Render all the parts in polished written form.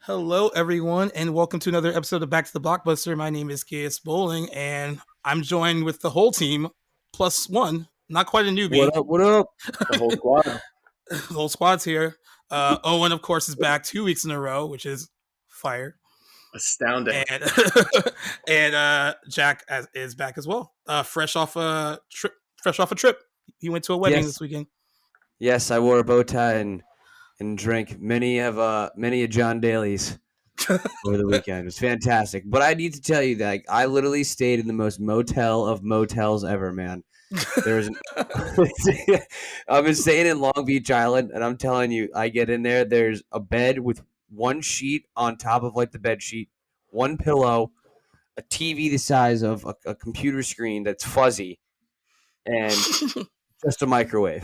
Hello, everyone, and welcome to another episode of Back to the Blockbuster. My name is Gaius Bowling, and I'm joined with the whole team, plus one, not quite a newbie. What up? What up? The whole squad. The whole squad's here. Owen, of course, is back 2 weeks in a row, which is fire. Astounding. And Jack is back as well, fresh off a trip. He went to a wedding this weekend. Yes, I wore a bow tie and drank many of John Daly's over the weekend. It was fantastic. But I need to tell you that I literally stayed in the most motel of motels ever, man. I've been staying in Long Beach Island, and I'm telling you, I get in there. There's a bed with one sheet on top of like the bed sheet, one pillow, a TV the size of a computer screen that's fuzzy, and just a microwave.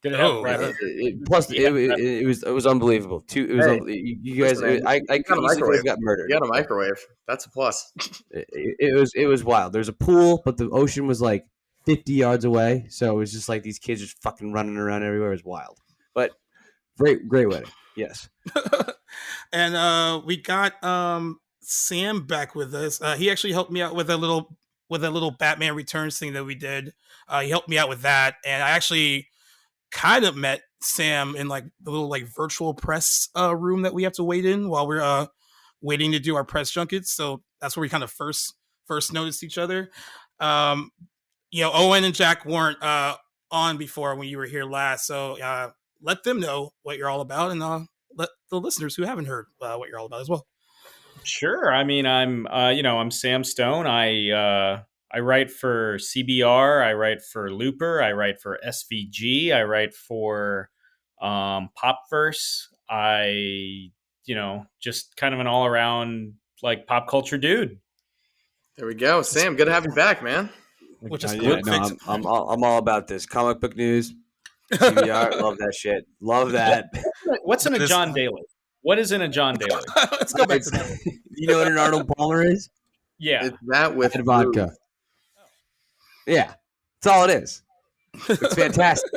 It was unbelievable. You guys, I could easily have got murdered. You got a microwave. That's a plus. It was wild. There's a pool, but the ocean was like 50 yards away, so it was just like these kids just fucking running around everywhere. It was wild, but great wedding. Yes. And we got Sam back with us. He actually helped me out with a little Batman Returns thing that we did. He helped me out with that, and I actually kind of met Sam in like the little like virtual press room that we have to wait in while we're waiting to do our press junkets. So that's where we kind of first noticed each other. Owen and Jack weren't on before when you were here last, so let them know what you're all about, and let the listeners who haven't heard what you're all about as well. Sure. I mean, I'm Sam Stone. I write for CBR. I write for Looper. I write for SVG. I write for Popverse. Just kind of an all around like pop culture dude. There we go, Sam. Good to have you back, man. Which is I'm all about this comic book news. CBR, love that shit. Love that. What's in a John Daly? What is in a John Daly? Let's go back to that. You know what an Arnold Palmer is? Yeah, it's that with vodka. Yeah, that's all it is. It's fantastic.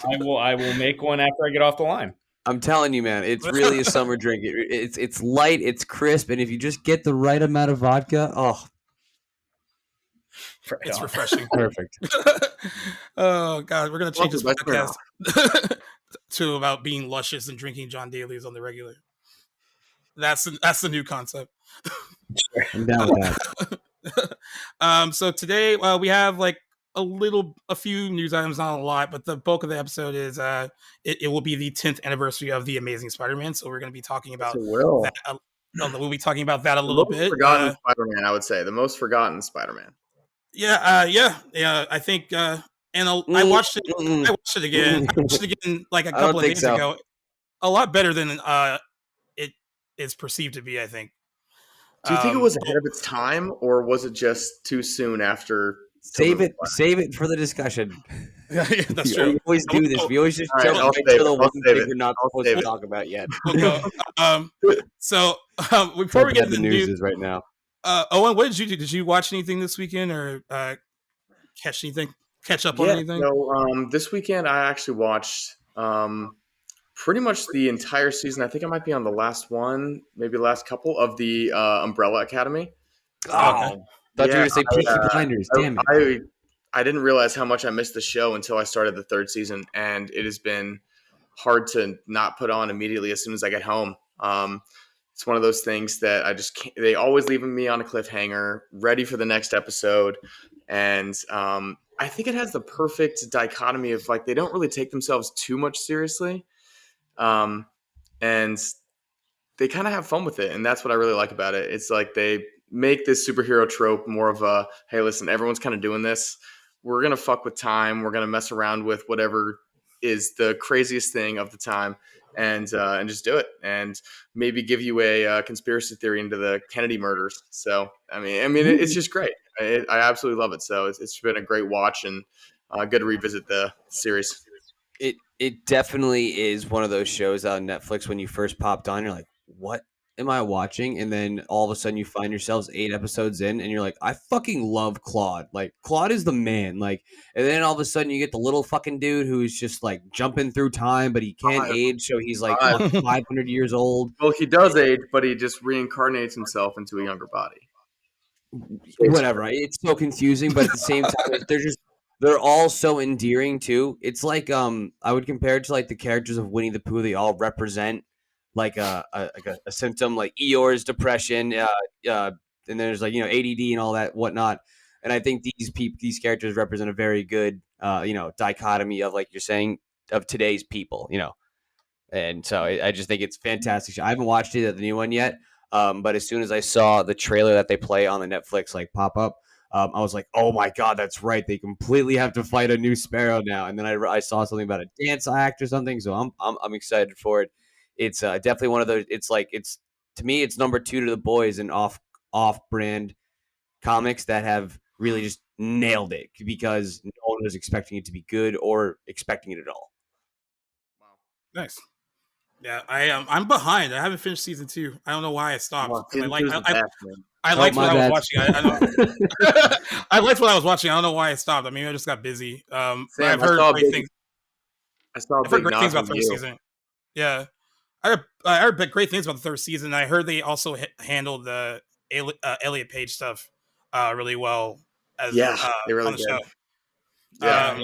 I will make one after I get off the line. I'm telling you, man, it's really a summer drink. It's light, it's crisp, and if you just get the right amount of vodka, it's refreshing. Perfect. Oh God, we're gonna change this podcast to about being luscious and drinking John Daly's on the regular. That's the new concept. I'm down with that. So today we have like a few news items, not a lot, but the bulk of the episode is it will be the 10th anniversary of The Amazing Spider-Man. So we're going to be talking about that. We'll be talking about that a little bit. Forgotten Spider-Man, I would say the most forgotten Spider-Man. Yeah. I think, and I watched it. I watched it again. I watched it again like a couple of days ago. A lot better than it is perceived to be, I think. Do you think it was ahead of its time, or was it just too soon after? Save it for the discussion. Yeah, that's true. We always do this. We always just jump right to the one thing we're not supposed to talk about yet. So before we get into the news right now, Owen, what did you do? Did you watch anything this weekend, or catch up on anything? So this weekend I actually watched pretty much the entire season. I think I might be on the last one, maybe the last couple of the Umbrella Academy. Thought you were going to say Peaky Blinders. Damn it. I didn't realize how much I missed the show until I started the third season, and it has been hard to not put on immediately as soon as I get home. It's one of those things that I just can't, they always leaving me on a cliffhanger, ready for the next episode. And I think it has the perfect dichotomy of like they don't really take themselves too much seriously. And they kind of have fun with it. And that's what I really like about it. It's like they make this superhero trope more of a, hey, listen, everyone's kind of doing this. We're going to fuck with time. We're going to mess around with whatever is the craziest thing of the time and just do it. And maybe give you a conspiracy theory into the Kennedy murders. So, I mean, it's just great. I absolutely love it. So it's been a great watch and good to revisit the series. It definitely is one of those shows on Netflix when you first popped on, you're like, what am I watching? And then all of a sudden you find yourselves 8 episodes in and you're like, I fucking love Claude. Like, Claude is the man. Like, and then all of a sudden you get the little fucking dude who's just like jumping through time, but he can't age. So he's like 500 years old. Well, he does age, but he just reincarnates himself into a younger body. Whatever. It's so confusing, but at the same time, they're all so endearing too. It's like I would compare it to like the characters of Winnie the Pooh. They all represent like a symptom, like Eeyore's depression, and there's like ADD and all that whatnot. And I think these characters represent a very good dichotomy of, like you're saying, of today's people. And so I just think it's fantastic. I haven't watched the new one yet, but as soon as I saw the trailer that they play on the Netflix like pop up, I was like, oh my God, that's right. They completely have to fight a new Sparrow now. And then I saw something about a dance act or something, so I'm excited for it. It's definitely one of those. To me, it's number 2 to The Boys and off-brand comics that have really just nailed it because no one was expecting it to be good or expecting it at all. Wow, nice. Yeah, I'm behind. I haven't finished season 2. I don't know why I stopped. Well, I liked what I was watching. I liked what I was watching. I don't know why I stopped. I mean, I just got busy. But I've heard great things. I've heard great things about the third season. Yeah, I heard great things about the third season. I heard they also handled the Elliot Page stuff really well. They really on the did. show. Yeah.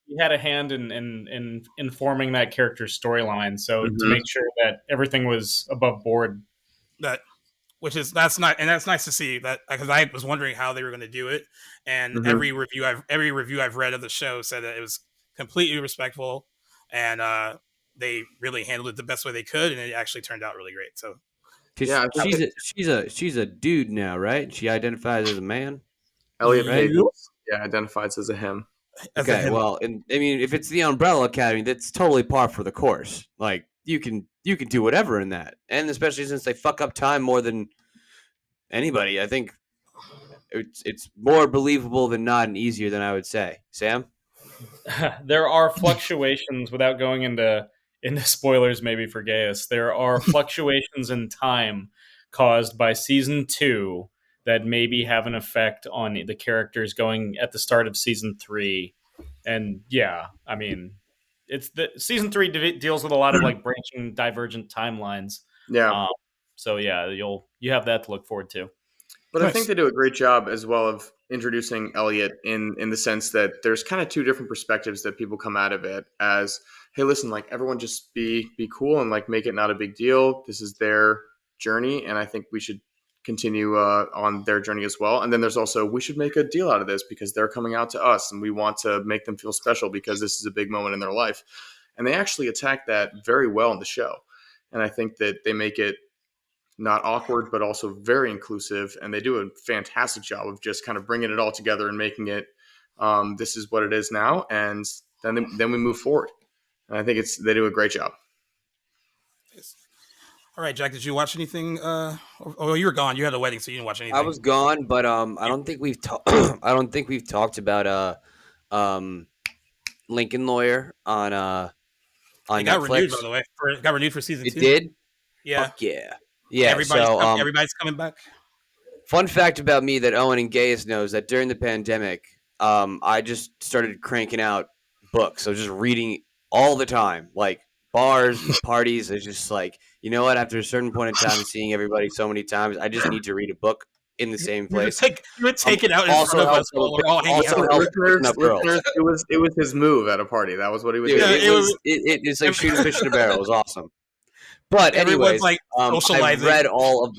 He had a hand in informing that character's storyline, so to make sure that everything was above board. That's nice to see that, because I was wondering how they were going to do it, and every review I've read of the show said that it was completely respectful, and they really handled it the best way they could, and it actually turned out really great. So, she's a dude now, right? She identifies as a man. Elliot Page, identifies as a him. Okay, well, and I mean, if it's the Umbrella Academy, that's totally par for the course. Like, you can do whatever in that, and especially since they fuck up time more than anybody, I think it's more believable than not, and easier than I would say. Sam, there are fluctuations without going into spoilers. Maybe for Gaius, there are fluctuations in time caused by season 2 that maybe have an effect on the characters going at the start of season 3. And yeah, I mean, it's the season 3 deals with a lot of like branching, divergent timelines. Yeah. So yeah, you have that to look forward to. But nice. I think they do a great job as well of introducing Elliot in the sense that there's kind of 2 different perspectives that people come out of it as, hey, listen, like everyone just be cool and like make it not a big deal. This is their journey, and I think we should continue on their journey as well. And then there's also, we should make a deal out of this because they're coming out to us and we want to make them feel special because this is a big moment in their life. And they actually attack that very well in the show. And I think that they make it not awkward, but also very inclusive. And they do a fantastic job of just kind of bringing it all together and making it, this is what it is now. And then we move forward. And I think they do a great job. All right, Jack, did you watch anything? Oh, you were gone. You had a wedding, so you didn't watch anything. I was gone, but I don't think we've talked about Lincoln Lawyer on it got Netflix. Renewed, by the way. It got renewed for season 2. It did? Yeah. Fuck yeah. Everybody's coming back. Fun fact about me that Owen and Gaius knows that during the pandemic, I just started cranking out books. So just reading all the time, like bars, parties. It's just like, you know what? After a certain point in time, seeing everybody so many times, I just need to read a book in the same place. You would take it out in front of us while we're all hanging out. It was his move at a party. That was what he was doing. It's like shooting fish in a barrel. It was awesome. But anyways, like I've read all of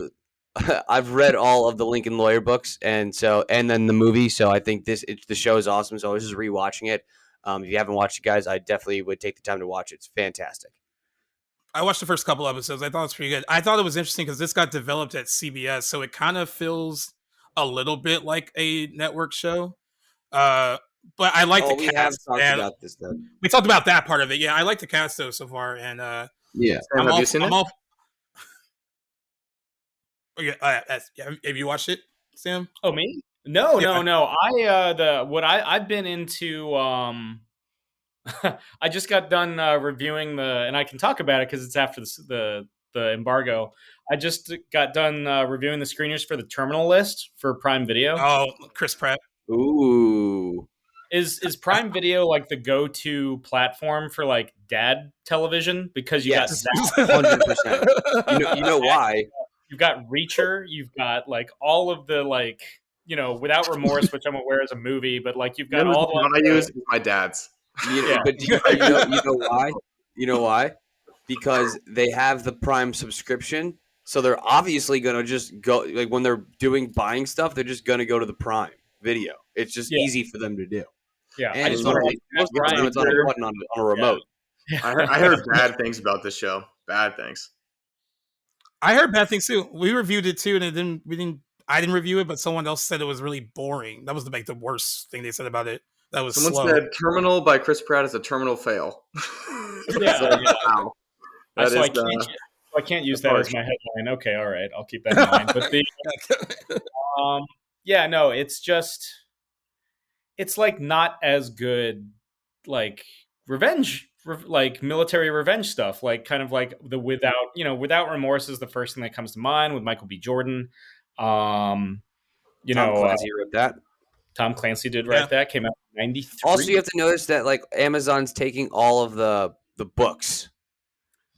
the Lincoln Lawyer books, and then the movie. So I think the show is awesome. So I was just rewatching it. If you haven't watched it, guys, I definitely would take the time to watch it. It's fantastic. I watched the first couple episodes. I thought it was pretty good. I thought it was interesting because this got developed at CBS, so it kind of feels a little bit like a network show. But I like the cast. We have talked about this, though. We talked about that part of it. Yeah, I like the cast, though, so far. And yeah. Have you seen it? Have you watched it, Sam? Oh, me? No. I've been into. I just got done reviewing and I can talk about it because it's after the the embargo. I just got done reviewing the screeners for the Terminal List for Prime Video. Oh, Chris Pratt. Ooh. Is Prime Video like the go-to platform for like dad television? Because you got Yes. that, 100%. You know why? you've got Reacher, you've got like all of the like, you know, Without Remorse, which I'm aware is a movie, but like you've got all the one I use is my dad's. But you know why? You know why? Because they have the Prime subscription, so they're obviously gonna just go like when they're buying stuff, they're just gonna go to the Prime Video. It's just easy for them to do. Yeah, And I just want to most of the time it's on a button on a remote. Yeah. I heard bad things about this show. Bad things. I heard bad things too. We reviewed it too, and I didn't review it, but someone else said it was really boring. That was the worst thing they said about it. That was Someone slow. said Terminal by Chris Pratt is a terminal fail. Wow. I can't use that as my headline. Okay, all right, I'll keep that in mind. But it's like not as good, like like military revenge stuff, like kind of like the Without Remorse is the first thing that comes to mind with Michael B. Jordan. Tom Clancy wrote that. Tom Clancy did write that. Came out in 93. Also, you have to notice that like Amazon's taking all of the books.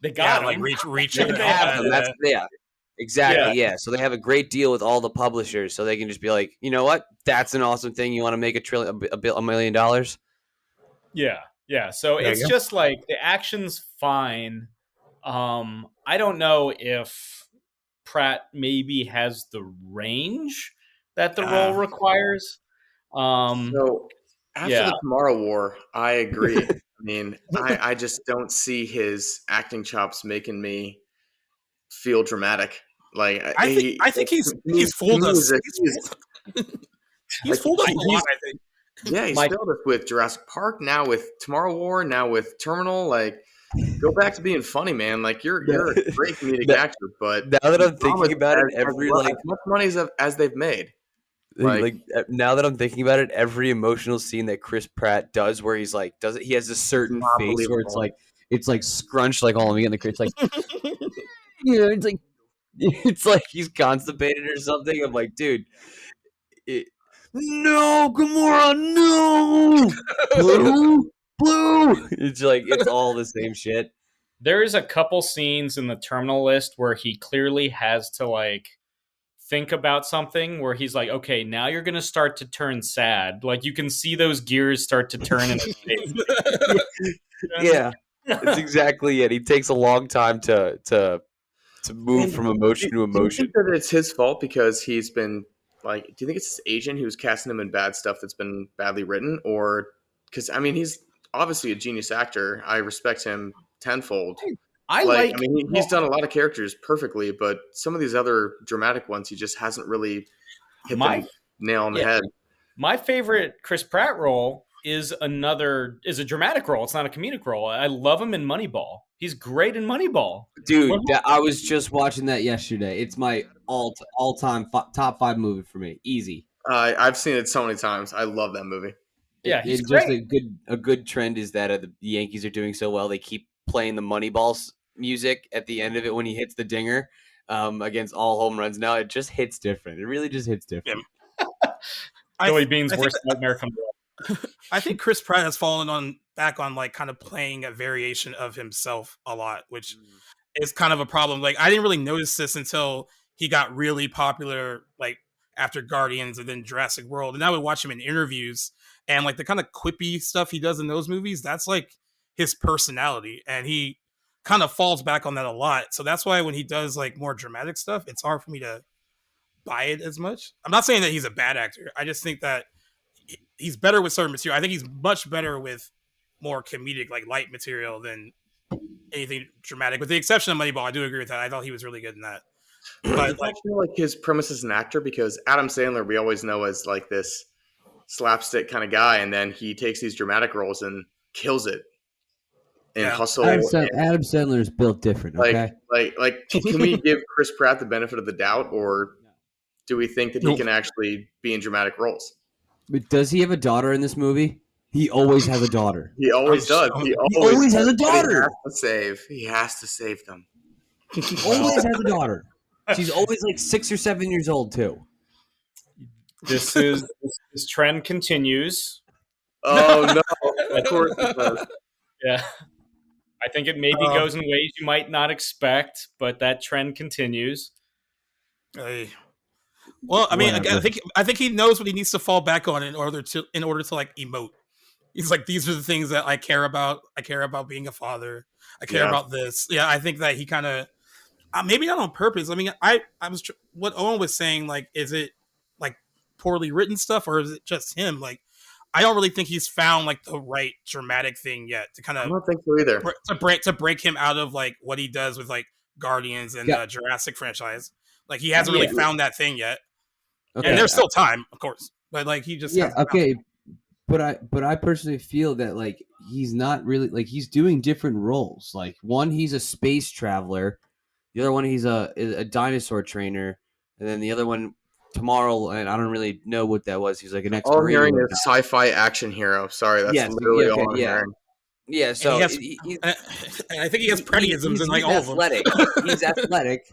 They got like them. Reach. They have them. Exactly. Yeah. So they have a great deal with all the publishers, so they can just be like, you know what? That's an awesome thing. You want to make $1 million? Yeah. So it's just like the action's fine. I don't know if Pratt maybe has the range that the role requires. So after the Tomorrow War, I agree. I mean, I just don't see his acting chops making me feel dramatic. Like I think he's fooled us. He's fooled us a lot, I think. Yeah, he's failed us with Jurassic Park, now with Tomorrow War, now with Terminal. Like, go back to being funny, man. Like, you're a great comedic actor, but now that I'm thinking about it, as much money as they've made. Like now that I'm thinking about it, every emotional scene that Chris Pratt does, where he's like, he has a certain face where it's like scrunched, like all of me in the Chris, like, it's like he's constipated or something. I'm like, dude, no, Gamora, no, blue. It's like it's all the same shit. There's a couple scenes in the Terminal List where he clearly has to like think about something where he's like, okay, now you're going to start to turn sad. Like you can see those gears start to turn in his face. Yeah, that's exactly it. He takes a long time to move from emotion to emotion. Do you think that it's his fault because he's been like, do you think it's his agent who's casting him in bad stuff that's been badly written? Or because, I mean, he's obviously a genius actor. I respect him tenfold. He's done a lot of characters perfectly, but some of these other dramatic ones, he just hasn't really hit the nail on the head. My favorite Chris Pratt role is a dramatic role. It's not a comedic role. I love him in Moneyball. He's great in Moneyball. Dude, I was just watching that yesterday. It's my all-time top 5 movie for me. Easy. I've seen it so many times. I love that movie. Yeah, he's great. Just a good trend is that the Yankees are doing so well. They keep playing the Moneyball music at the end of it when he hits the dinger against all home runs. Now it just hits different. It really just hits different. Billy Bean's worst nightmare comes up. I think Chris Pratt has fallen back on like kind of playing a variation of himself a lot, which is kind of a problem. Like I didn't really notice this until he got really popular, like after Guardians and then Jurassic World. And I would watch him in interviews and like the kind of quippy stuff he does in those movies. That's like his personality, and he kind of falls back on that a lot. So that's why when he does like more dramatic stuff, it's hard for me to buy it as much. I'm not saying that he's a bad actor. I just think that he's better with certain material. I think he's much better with more comedic, like light material than anything dramatic. With the exception of Moneyball, I do agree with that. I thought he was really good in that. But I feel like his premise as an actor, because Adam Sandler we always know as like this slapstick kind of guy, and then he takes these dramatic roles and kills it. And Hustle. Adam Sandler is built different. Okay, like, can we give Chris Pratt the benefit of the doubt, or do we think that he can actually be in dramatic roles? But does he have a daughter in this movie? He always has a daughter. He always does. He always has a daughter. He has to save them. Always has a daughter. She's always like 6 or 7 years old too. This trend continues. Oh no! Of course it does. Yeah. I think it maybe goes in ways you might not expect, but that trend continues. Well, I mean, Whatever. I think he knows what he needs to fall back on in order to like emote. He's like, these are the things that I care about. I care about being a father. I care Yeah. about this. Yeah, I think that he kind of maybe not on purpose. I mean, I was what Owen was saying. Like, is it like poorly written stuff, or is it just him? Like, I don't really think he's found like the right dramatic thing yet to kind I of don't think so either. to break him out of like what he does with like Guardians and Yeah. the Jurassic franchise. Like, he hasn't really found that thing yet. Okay. And there's still time, of course, but like he just hasn't found okay. it. But I personally feel that like he's not really like he's doing different roles. Like one, he's a space traveler. The other one, he's a dinosaur trainer, and then the other one tomorrow, and I don't really know what that was. He's like an All I'm hearing extraterrestrial. is sci-fi action hero. Sorry, that's literally all I'm hearing. Yeah, so and I think he has pretisms in like all athletic. of them. He's athletic.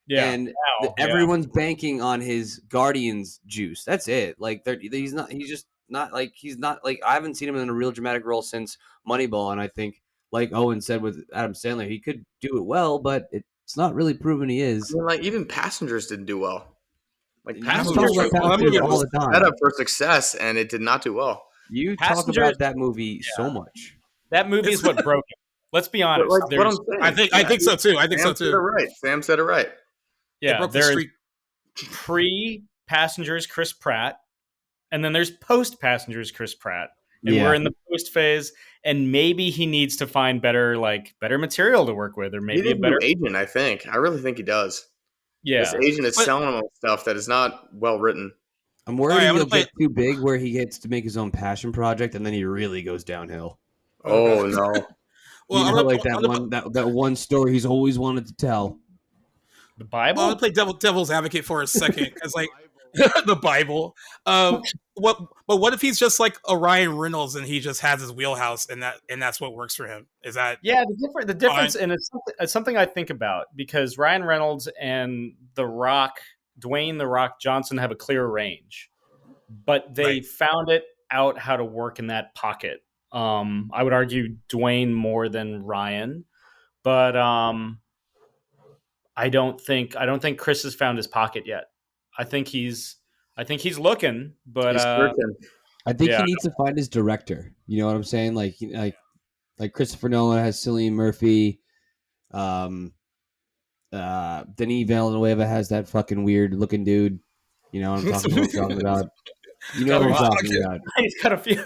Yeah. And everyone's banking on his Guardians juice. That's it. Like he's not. He's just not like he's not like I haven't seen him in a real dramatic role since Moneyball, and I think like Owen said with Adam Sandler, he could do it well, but it's not really proven he is. I mean, like even Passengers didn't do well. Like You Passengers talk about was all the time. set up for success, and it did not do well. You talk about that movie so much. That movie is what broke it. Let's be honest. But, like, what I'm saying, I think so too. I think Sam so said it too. right. Sam said it right. Yeah, there's pre-Passengers Chris Pratt, and then there's post-Passengers Chris Pratt. And we're in the post phase, and maybe he needs to find better material to work with, or maybe a better agent. I think. I really think he does. Yeah, this agent is selling him stuff that is not well written. I'm worried he'll get too big where he gets to make his own passion project, and then he really goes downhill. Oh no! Well, that one story he's always wanted to tell. The Bible. I'm gonna play devil's advocate for a second because like the Bible. What if he's just like a Ryan Reynolds and he just has his wheelhouse and that's what works for him? Is that the difference, and it's something I think about because Ryan Reynolds and The Rock, Dwayne The Rock Johnson have a clear range, but they found it out how to work in that pocket. I would argue Dwayne more than Ryan, but I don't think Chris has found his pocket yet. I think he's looking, but I think he needs to find his director. You know what I'm saying? Like Christopher Nolan has Cillian Murphy. Denis Villeneuve has that fucking weird looking dude. You know what I'm talking about? You know what I'm talking about. He's got a few.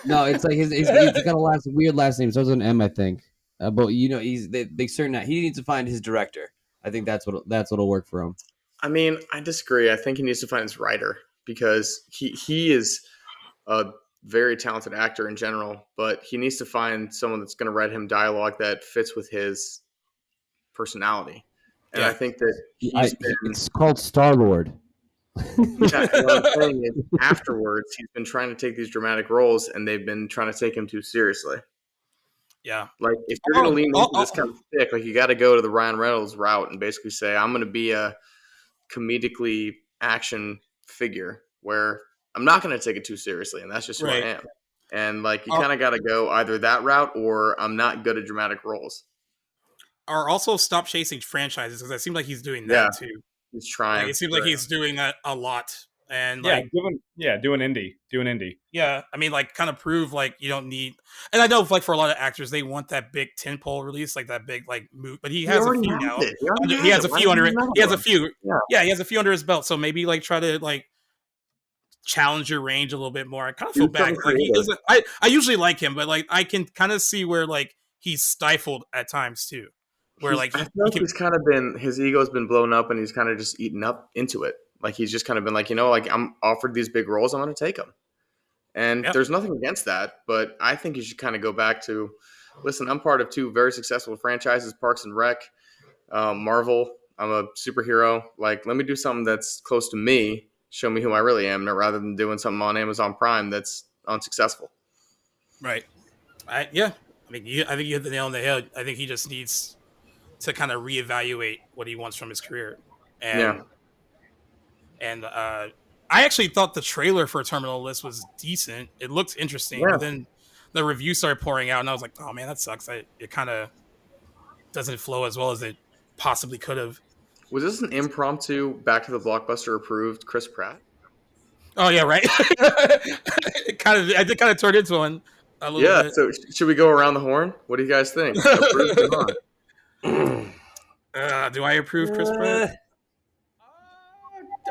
No, it's like he's got a weird last name. So it's an M, I think. But you know, he needs to find his director. I think that's what'll work for him. I mean, I disagree. I think he needs to find his writer because he is a very talented actor in general, but he needs to find someone that's going to write him dialogue that fits with his personality. And I think that it's called Star-Lord. Yeah, what I'm saying is afterwards, he's been trying to take these dramatic roles, and they've been trying to take him too seriously. Yeah, like if you're going to lean into this kind of stick, like you got to go to the Ryan Reynolds route and basically say, I'm going to be a comedically action figure where I'm not going to take it too seriously, and that's just who I am. And like you kind of got to go either that route or I'm not good at dramatic roles. Or also stop chasing franchises because it seems like he's doing that too. He's trying. Like, it seems like he's doing that a lot. And do an indie. Yeah, I mean, like, kind of prove like you don't need. And I know, like, for a lot of actors, they want that big tentpole release, like that big like move. But he has a few now. He has a few under it. He has a few. Yeah, he has a few under his belt. So maybe like try to like challenge your range a little bit more. I kind of feel bad. Like, he doesn't. I usually like him, but like I can kind of see where like he's stifled at times too. Where like he's kind of been his ego's been blown up and he's kind of just eaten up into it. Like he's just kind of been like, like I'm offered these big roles, I'm going to take them. And there's nothing against that, but I think you should kind of go back to, listen, I'm part of two very successful franchises, Parks and Rec, Marvel. I'm a superhero. Like, let me do something that's close to me, show me who I really am, rather than doing something on Amazon Prime that's unsuccessful. Right. I think you hit the nail on the head. I think he just needs to kind of reevaluate what he wants from his career. Yeah. And I actually thought the trailer for Terminal List was decent. It looked interesting, Yeah. but then the reviews started pouring out, and I was like, "Oh man, that sucks." It kind of doesn't flow as well as it possibly could have. Was this an impromptu Back to the Blockbuster approved Chris Pratt? Oh yeah, right. I did kind of turn into one a little Yeah. bit. So should we go around the horn? What do you guys think? Approved or not? Do I approve Chris Pratt?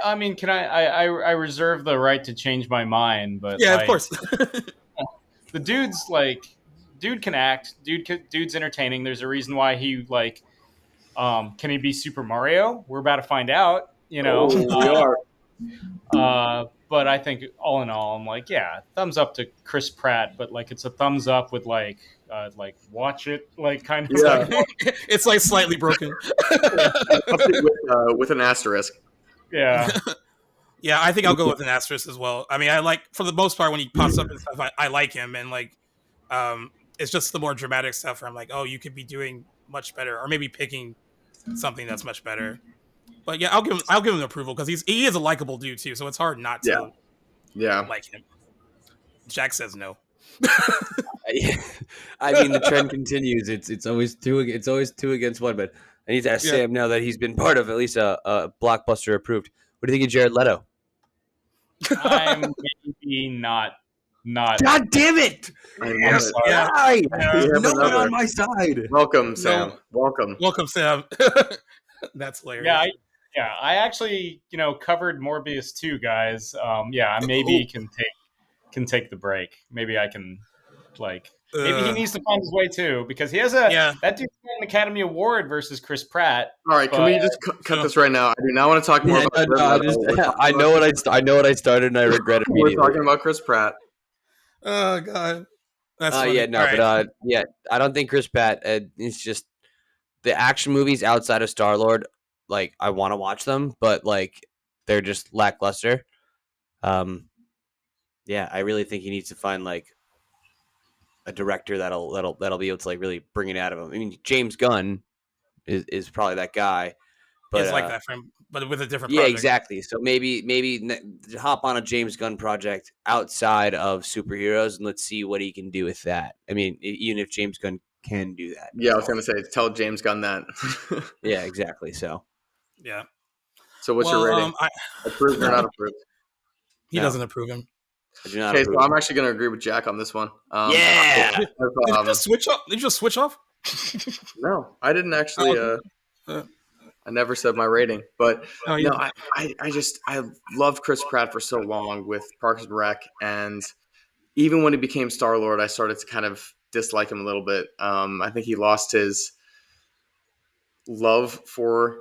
I mean, can I reserve the right to change my mind, but Yeah, like, of course. the dude's like, dude can act, dude's entertaining. There's a reason why he like, can he be Super Mario? We're about to find out, you know. Oh, we are. But I think all in all, I'm like, yeah, thumbs up to Chris Pratt, but like it's a thumbs up with like watch it, like kind of. Yeah. Like, It's like slightly broken. with an asterisk. yeah. Yeah, I think I'll go with an asterisk as well. I mean, I like, for the most part, when he pops up and stuff, I like him, and like, it's just the more dramatic stuff where I'm like, oh, you could be doing much better, or maybe picking something that's much better. But yeah, I'll give him approval because he is a likable dude too, so it's hard not to like him. Jack says no. I mean, the trend continues. It's always two against one. But I need to ask Sam now that he's been part of at least a blockbuster approved. What do you think of Jared Leto? I'm maybe not. God damn it! Why? No one on my side. Welcome, Sam. Welcome, Sam. That's hilarious. Yeah. I actually, covered Morbius too, guys. Maybe can take the break. Maybe I can, maybe he needs to find his way too, because he has that dude's got an Academy Award versus Chris Pratt. All right, can we just cut this right now? I do not want to talk more about. I know what I started, and I regret it immediately. We're talking about Chris Pratt. Oh god. That's funny. Right. I don't think Chris Pratt. It's just the action movies outside of Star-Lord. Like, I want to watch them, but like they're just lackluster. I really think he needs to find like a director that'll be able to like really bring it out of him. I mean, James Gunn is probably that guy, but it's like that for him, but with a different yeah, project. exactly. So maybe hop on a James Gunn project outside of superheroes, and let's see what he can do with that. I mean, even if James Gunn can do that. Yeah, I was gonna say, tell James Gunn that. Yeah, exactly. So yeah. So what's your rating? Approved or not approved? He doesn't approve him. I do not. Okay, so I'm actually going to agree with Jack on this one. Yeah. Did you just switch off? Did you just switch off? No, I didn't actually. I never said my rating, but I loved Chris Pratt for so long with Parks and Rec, and even when he became Star-Lord, I started to kind of dislike him a little bit. I think he lost his love for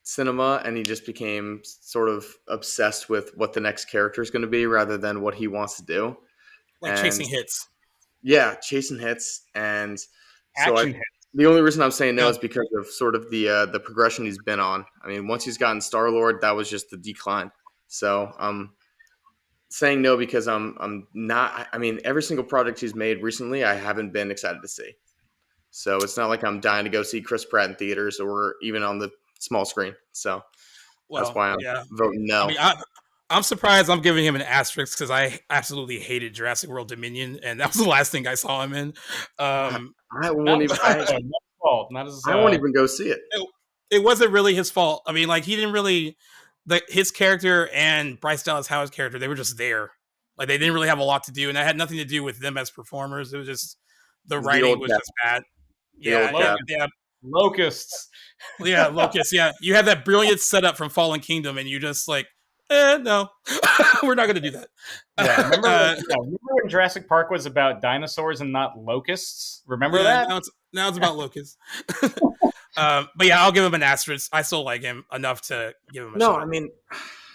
cinema, and he just became sort of obsessed with what the next character is going to be rather than what he wants to do. Chasing hits. Yeah, chasing hits. And Action hits. The only reason I'm saying no is because of sort of the progression he's been on. I mean, once he's gotten Star-Lord, that was just the decline. So I'm saying no because I'm not – I mean, every single project he's made recently I haven't been excited to see. So it's not like I'm dying to go see Chris Pratt in theaters or even on the small screen. So that's why I'm voting no. I mean, I'm surprised I'm giving him an asterisk because I absolutely hated Jurassic World Dominion, and that was the last thing I saw him in. I won't even go see it. It wasn't really his fault. I mean, like, he didn't really his character and Bryce Dallas Howard's character, they were just there. Like, they didn't really have a lot to do, and that had nothing to do with them as performers. It was just the writing was just bad. Yeah. Locusts. Yeah, locusts. Yeah, you have that brilliant setup from Fallen Kingdom, and you just like, no, we're not going to do that. Yeah, remember when Jurassic Park was about dinosaurs and not locusts? Remember that? Now it's about locusts. But yeah, I'll give him an asterisk. I still like him enough to give him a shot. I mean,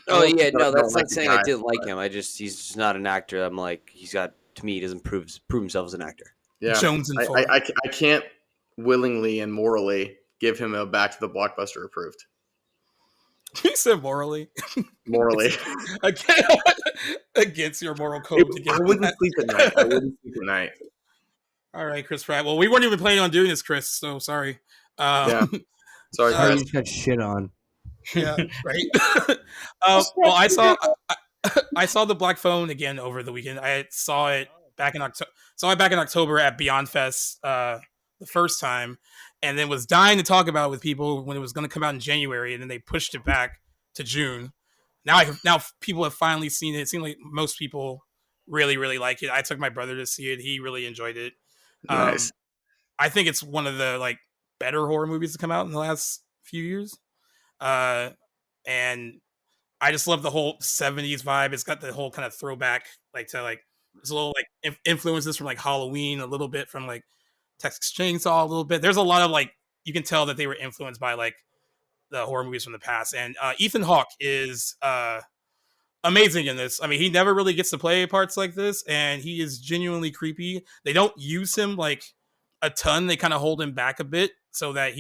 that's like saying I didn't like him. He's just not an actor. I'm like, he doesn't prove himself as an actor. Yeah, Jones and Ford. I can't willingly and morally give him a Back to the Blockbuster approved. He said morally. Morally. Against your moral code. I wouldn't sleep at night. All right, Chris Pratt. Well, we weren't even planning on doing this, Chris, so sorry. Yeah. Sorry, Oh, you Chris. just got shit on. Yeah, right. Well, I saw the Black Phone again over the weekend. I saw it back in October. Saw it back in October at Beyond Fest the first time, and then was dying to talk about it with people when it was going to come out in January, and then they pushed it back to June. Now people have finally seen it. It seems like most people really like it. I took my brother to see it. He really enjoyed it. Nice. I think it's one of the like better horror movies to come out in the last few years. And I just love the whole 70s vibe. It's got the whole kind of throwback, like to like there's a little like influences from like Halloween, a little bit from like Texas Chainsaw, a little bit. There's a lot of like you can tell that they were influenced by like the horror movies from the past. And Ethan Hawke is amazing in this. I mean, he never really gets to play parts like this, and he is genuinely creepy. They don't use him like a ton. They kind of hold him back a bit so that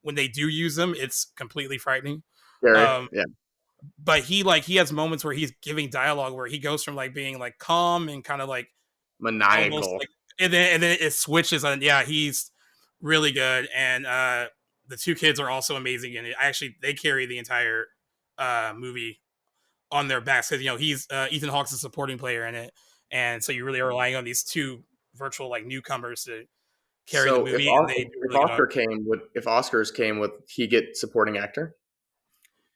when they do use him, it's completely frightening. Scary. Yeah. But he has moments where he's giving dialogue where he goes from like being like calm and kind of like Maniacal. almost like, and then it switches on. Yeah, he's really good, and the two kids are also amazing in it. Actually, they carry the entire movie on their backs because he's Ethan Hawke's a supporting player in it, and so you really are relying on these two virtual like newcomers to carry the movie. If Oscars came, would he get supporting actor?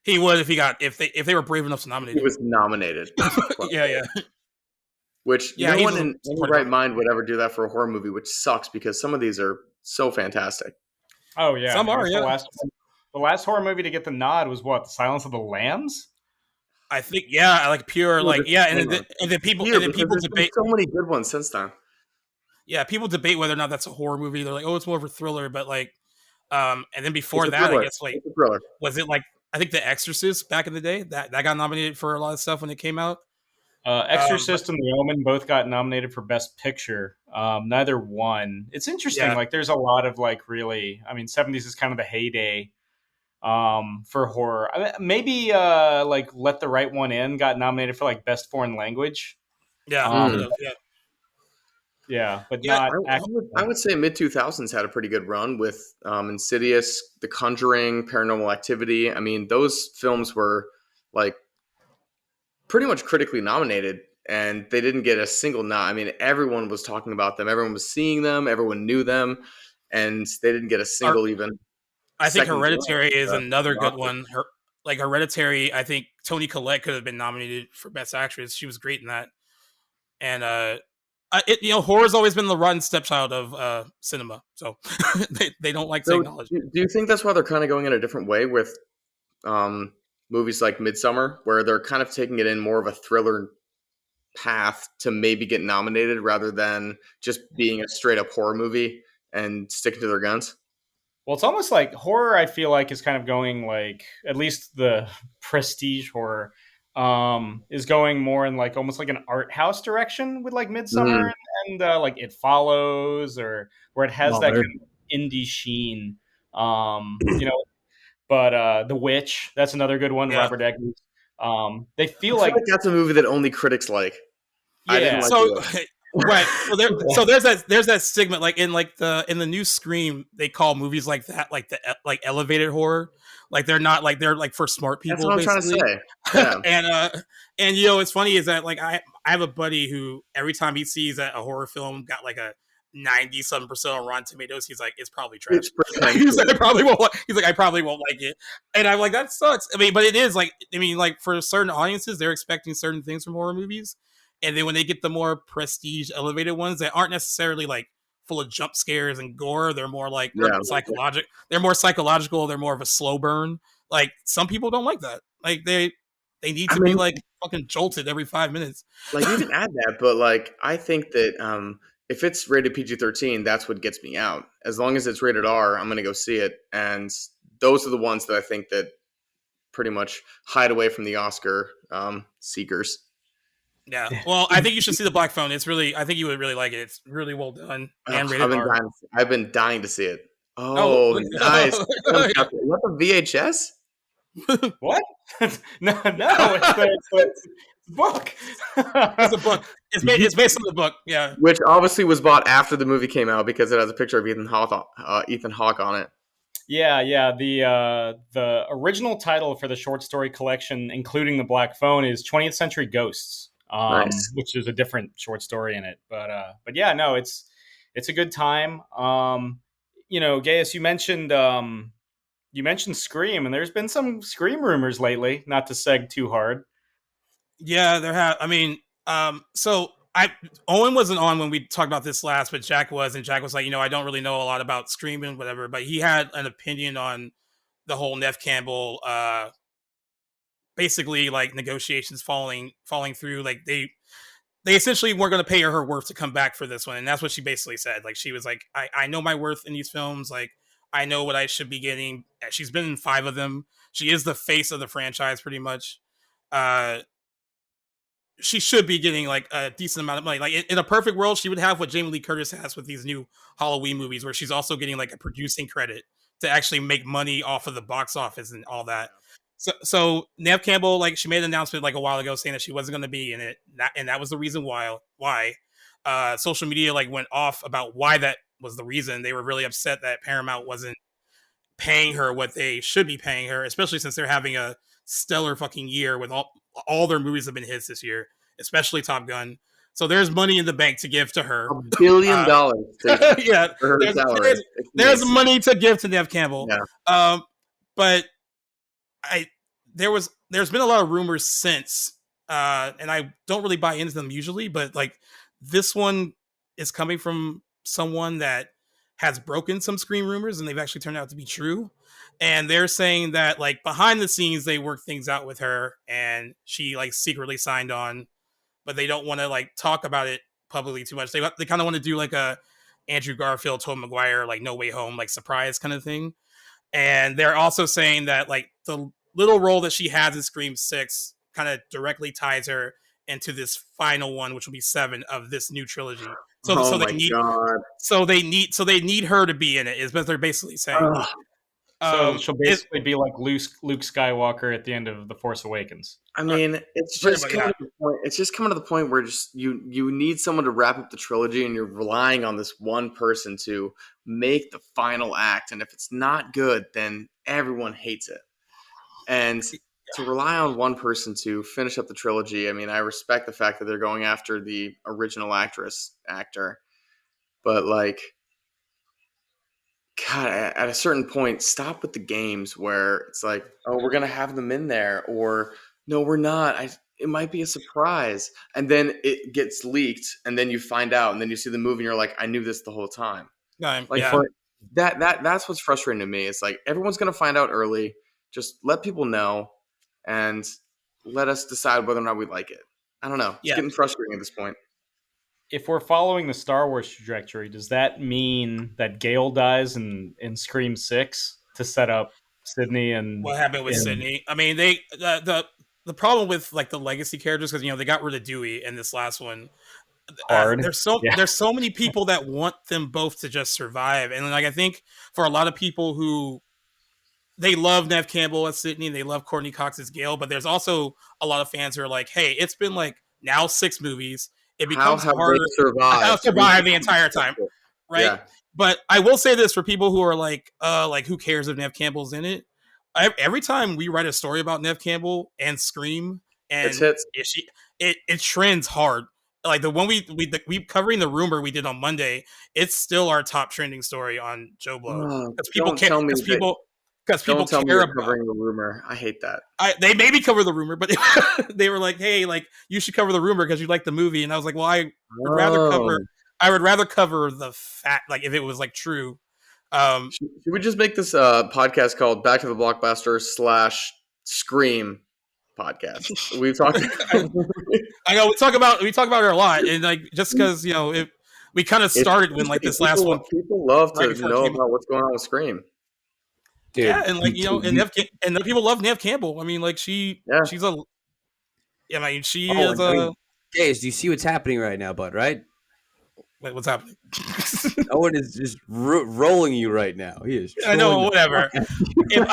He would if they were brave enough to nominate him. He was nominated. Yeah. Which no one in any right mind would ever do that for a horror movie, which sucks because some of these are so fantastic. Oh yeah, some are. Yeah. The last horror movie to get the nod was what? The Silence of the Lambs. I think like pure like yeah, and then people debate so many good ones since then. Yeah, people debate whether or not that's a horror movie. They're like, oh, it's more of a thriller, but like, and then before that, I guess like was it like I think The Exorcist back in the day that got nominated for a lot of stuff when it came out. Exorcist and The Omen both got nominated for Best Picture. Neither won. It's interesting. Like, there's a lot of like really. I mean, 70s is kind of the heyday for horror. I mean, maybe like Let the Right One In got nominated for like Best Foreign Language. Yeah, yeah, but not. I would say mid 2000s had a pretty good run with Insidious, The Conjuring, Paranormal Activity. I mean, those films were like pretty much critically nominated, and they didn't get a single nod. I mean, everyone was talking about them, everyone was seeing them, everyone knew them, and they didn't get a single even. I think Hereditary is another good one. Like Hereditary, I think Toni Collette could have been nominated for Best Actress. She was great in that, and horror's always been the rotten stepchild of cinema, so they don't like to acknowledge it. Do you think that's why they're kind of going in a different way with movies like Midsommar, where they're kind of taking it in more of a thriller path to maybe get nominated rather than just being a straight up horror movie and sticking to their guns? Well, it's almost like horror, I feel like, is kind of going like, at least the prestige horror is going more in like almost like an art house direction with like Midsommar and like It Follows, or where it has that kind of indie sheen. But The Witch, that's another good one. Yeah. Robert Eggers. They feel like that's a movie that only critics like. Yeah. I didn't like right. So there's that stigma like in the new Scream, they call movies like that like elevated horror. Like they're not like they're like for smart people. That's what basically. I'm trying to say. Yeah. and it's funny is that like I have a buddy who every time he sees that a horror film got like a 90-something% on Rotten Tomatoes, he's like, it's probably trash. He's like, I probably won't like it. And I'm like, that sucks. I mean, but it is like for certain audiences, they're expecting certain things from horror movies. And then when they get the more prestige elevated ones that aren't necessarily like full of jump scares and gore, they're more like psychological. They're more psychological. They're more of a slow burn. Like some people don't like that. Like they need to be like fucking jolted every 5 minutes. Like you can add that, but like I think that if it's rated PG-13, that's what gets me out. As long as it's rated R, I'm going to go see it. And those are the ones that I think that pretty much hide away from the Oscar seekers. Yeah. Well, I think you should see The Black Phone. I think you would really like it. It's really well done and rated R. I've been dying to see it. Oh nice. Is that the VHS? What? no, it's a book. It's a book. It's based on the book, yeah. Which obviously was bought after the movie came out because it has a picture of Ethan Hawke on it. Yeah. The original title for the short story collection, including the Black Phone, is 20th Century Ghosts, Nice. which is a different short story in it. But yeah, no, it's a good time. Gaius, you mentioned Scream, and there's been some Scream rumors lately. Not to seg too hard. Yeah, there have. I mean, so Owen wasn't on when we talked about this last, but Jack was, and Jack was like, I don't really know a lot about Scream and whatever, but he had an opinion on the whole Neve Campbell, basically like negotiations falling through. Like they essentially weren't going to pay her worth to come back for this one, and that's what she basically said. Like she was like, I know my worth in these films. Like I know what I should be getting. She's been in 5 of them. She is the face of the franchise, pretty much. She should be getting like a decent amount of money. Like in a perfect world, she would have what Jamie Lee Curtis has with these new Halloween movies, where she's also getting like a producing credit to actually make money off of the box office and all that. So Neve Campbell, like she made an announcement like a while ago saying that she wasn't going to be in it, and that was the reason why. Social media like went off about why that was the reason. They were really upset that Paramount wasn't paying her what they should be paying her, especially since they're having a stellar fucking year with all their movies have been hits this year, especially Top Gun. So there's money in the bank to give to her. $1 billion. Yeah, for her salary. there's money to give to Neve Campbell. Yeah. But there's been a lot of rumors since, and I don't really buy into them usually, but like this one is coming from someone that has broken some Scream rumors, and they've actually turned out to be true. And they're saying that like behind the scenes they worked things out with her, and she like secretly signed on, but they don't want to like talk about it publicly too much. They kind of want to do like a Andrew Garfield, Tobey Maguire, like No Way Home, like surprise kind of thing. And they're also saying that like the little role that she has in Scream 6 kind of directly ties her into this final one, which will be 7 of this new trilogy. So they need her to be in it, is what they're basically saying. So she'll basically be like Luke Skywalker at the end of The Force Awakens. I mean, it's just coming to the point. It's just coming to the point where just you need someone to wrap up the trilogy, and you're relying on this one person to make the final act. And if it's not good, then everyone hates it. And to rely on one person to finish up the trilogy, I mean, I respect the fact that they're going after the original actor, but like, God, at a certain point, stop with the games where it's like, oh, we're gonna have them in there, or no, we're not. It might be a surprise, and then it gets leaked, and then you find out, and then you see the movie, and you're like, I knew this the whole time. That's what's frustrating to me. It's like everyone's gonna find out early. Just let people know, and let us decide whether or not we like it. I don't know. It's getting frustrating at this point. If we're following the Star Wars trajectory, does that mean that Gale dies in Scream 6 to set up Sydney? And what happened with Sydney? I mean, they the problem with like the legacy characters, because they got rid of Dewey in this last one. There's so many people that want them both to just survive, and like I think for a lot of people who they love Neve Campbell as Sydney and they love Courtney Cox as Gale, but there's also a lot of fans who are like, hey, it's been like now 6 movies. It becomes harder to survive the entire time, right? Yeah. But I will say this for people who are like who cares if Neve Campbell's in it? Every time we write a story about Neve Campbell and Scream, and it trends hard. Like the one we covering the rumor we did on Monday, it's still our top trending story on Joe Blow because people care about covering the rumor. I hate that. They maybe cover the rumor, but they were like, "Hey, like you should cover the rumor because you like the movie." And I was like, "Well, I would rather cover the fact, like if it was like true." Should we just make this podcast called "Back to the Blockbuster / Scream" podcast? We've talked. I know we talk about her a lot, and like just because we kind of started when like this last one. People love to know about what's going on with Scream. Dude, yeah, and like and people love Neve Campbell. I mean, like she's a. I mean, she is a. Guys, do you see what's happening right now, bud? Right? Wait, what's happening? Owen is just rolling you right now. He is. I know. Whatever. if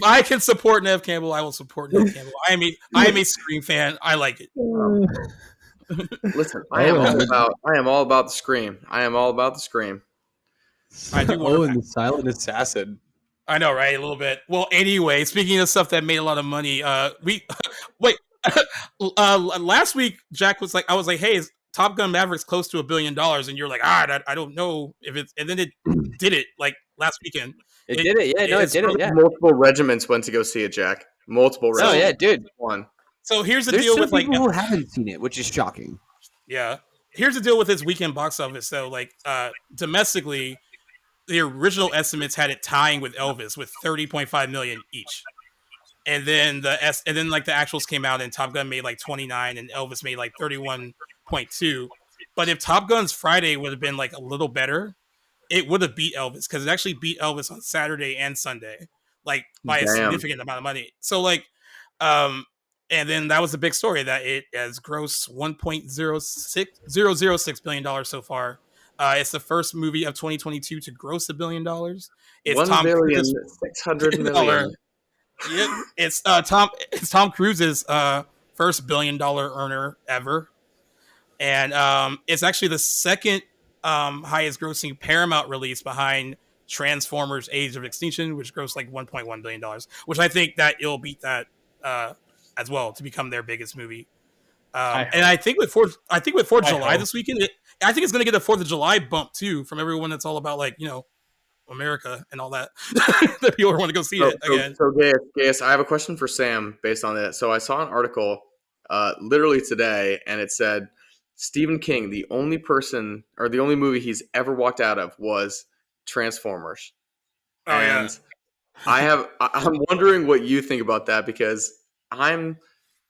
I can support Neve Campbell, I will support Neve Campbell. I am a Scream fan. I like it. Listen, I am all about the Scream. I am all about the Scream. I do wonder. And the Silent Assassin. I know, right? A little bit. Well, anyway, speaking of stuff that made a lot of money, we wait. Last week, Jack was like, I was like, "Hey, is Top Gun Maverick's close to $1 billion?" And you're like, I don't know if it's. And then it did it like last weekend. It did it, yeah. No, it did it, yeah. Multiple regiments went to go see it, Jack. Multiple regiments. Oh yeah, dude. One. So here's the There's deal some with like, people who haven't seen it, which is shocking. yeah. Here's the deal with its weekend box office. So like, domestically, the original estimates had it tying with Elvis with 30.5 million each. And then the actuals came out and Top Gun made like 29 and Elvis made like 31.2. But if Top Gun's Friday would have been like a little better, it would have beat Elvis because it actually beat Elvis on Saturday and Sunday, like by a significant amount of money. So like, and then that was the big story that it has grossed $1.006 billion so far. It's the first movie of 2022 to gross $1 billion. It's $1,600,000,000. Yeah, it's Tom Cruise's first $1 billion earner ever, and it's actually the second highest grossing Paramount release behind Transformers: Age of Extinction, which grossed like $1.1 billion, which I think that it'll beat that as well to become their biggest movie. And I think with 4th of July this weekend, I think it's going to get a 4th of July bump too from everyone that's all about like America and all that. That people want to go see it again. So Gaius, I have a question for Sam based on that. So I saw an article literally today, and it said Stephen King, the only person or the only movie he's ever walked out of was Transformers. Oh, and yeah. I'm wondering what you think about that because I'm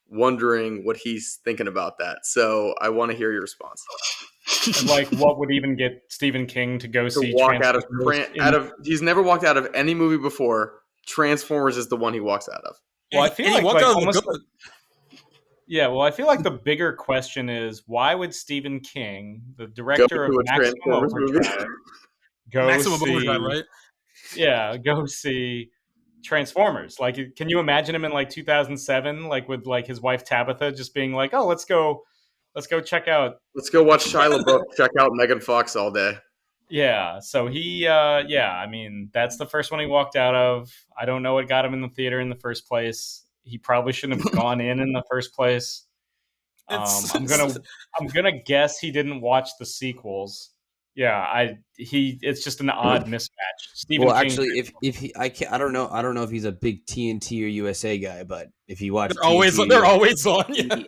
wondering what he's thinking about that. So I want to hear your response. Like, what would even get Stephen King to go see walk out of he's never walked out of any movie before. Transformers is the one he walks out of. Well, I feel like I feel like the bigger question is why would Stephen King, the director of Maximum Overdrive, Overdrive, right? Yeah, go see Transformers. Like, can you imagine him in like 2007, like with like his wife Tabitha just being like, "Oh, let's go check out. Let's go watch Shia LaBeouf check out Megan Fox all day." Yeah. So he, I mean, that's the first one he walked out of. I don't know what got him in the theater in the first place. He probably shouldn't have gone in the first place. I'm gonna guess he didn't watch the sequels. Yeah, it's just an odd mismatch. Stephen King, actually, I don't know if he's a big TNT or USA guy, but if he watched, they're always on. Yeah. He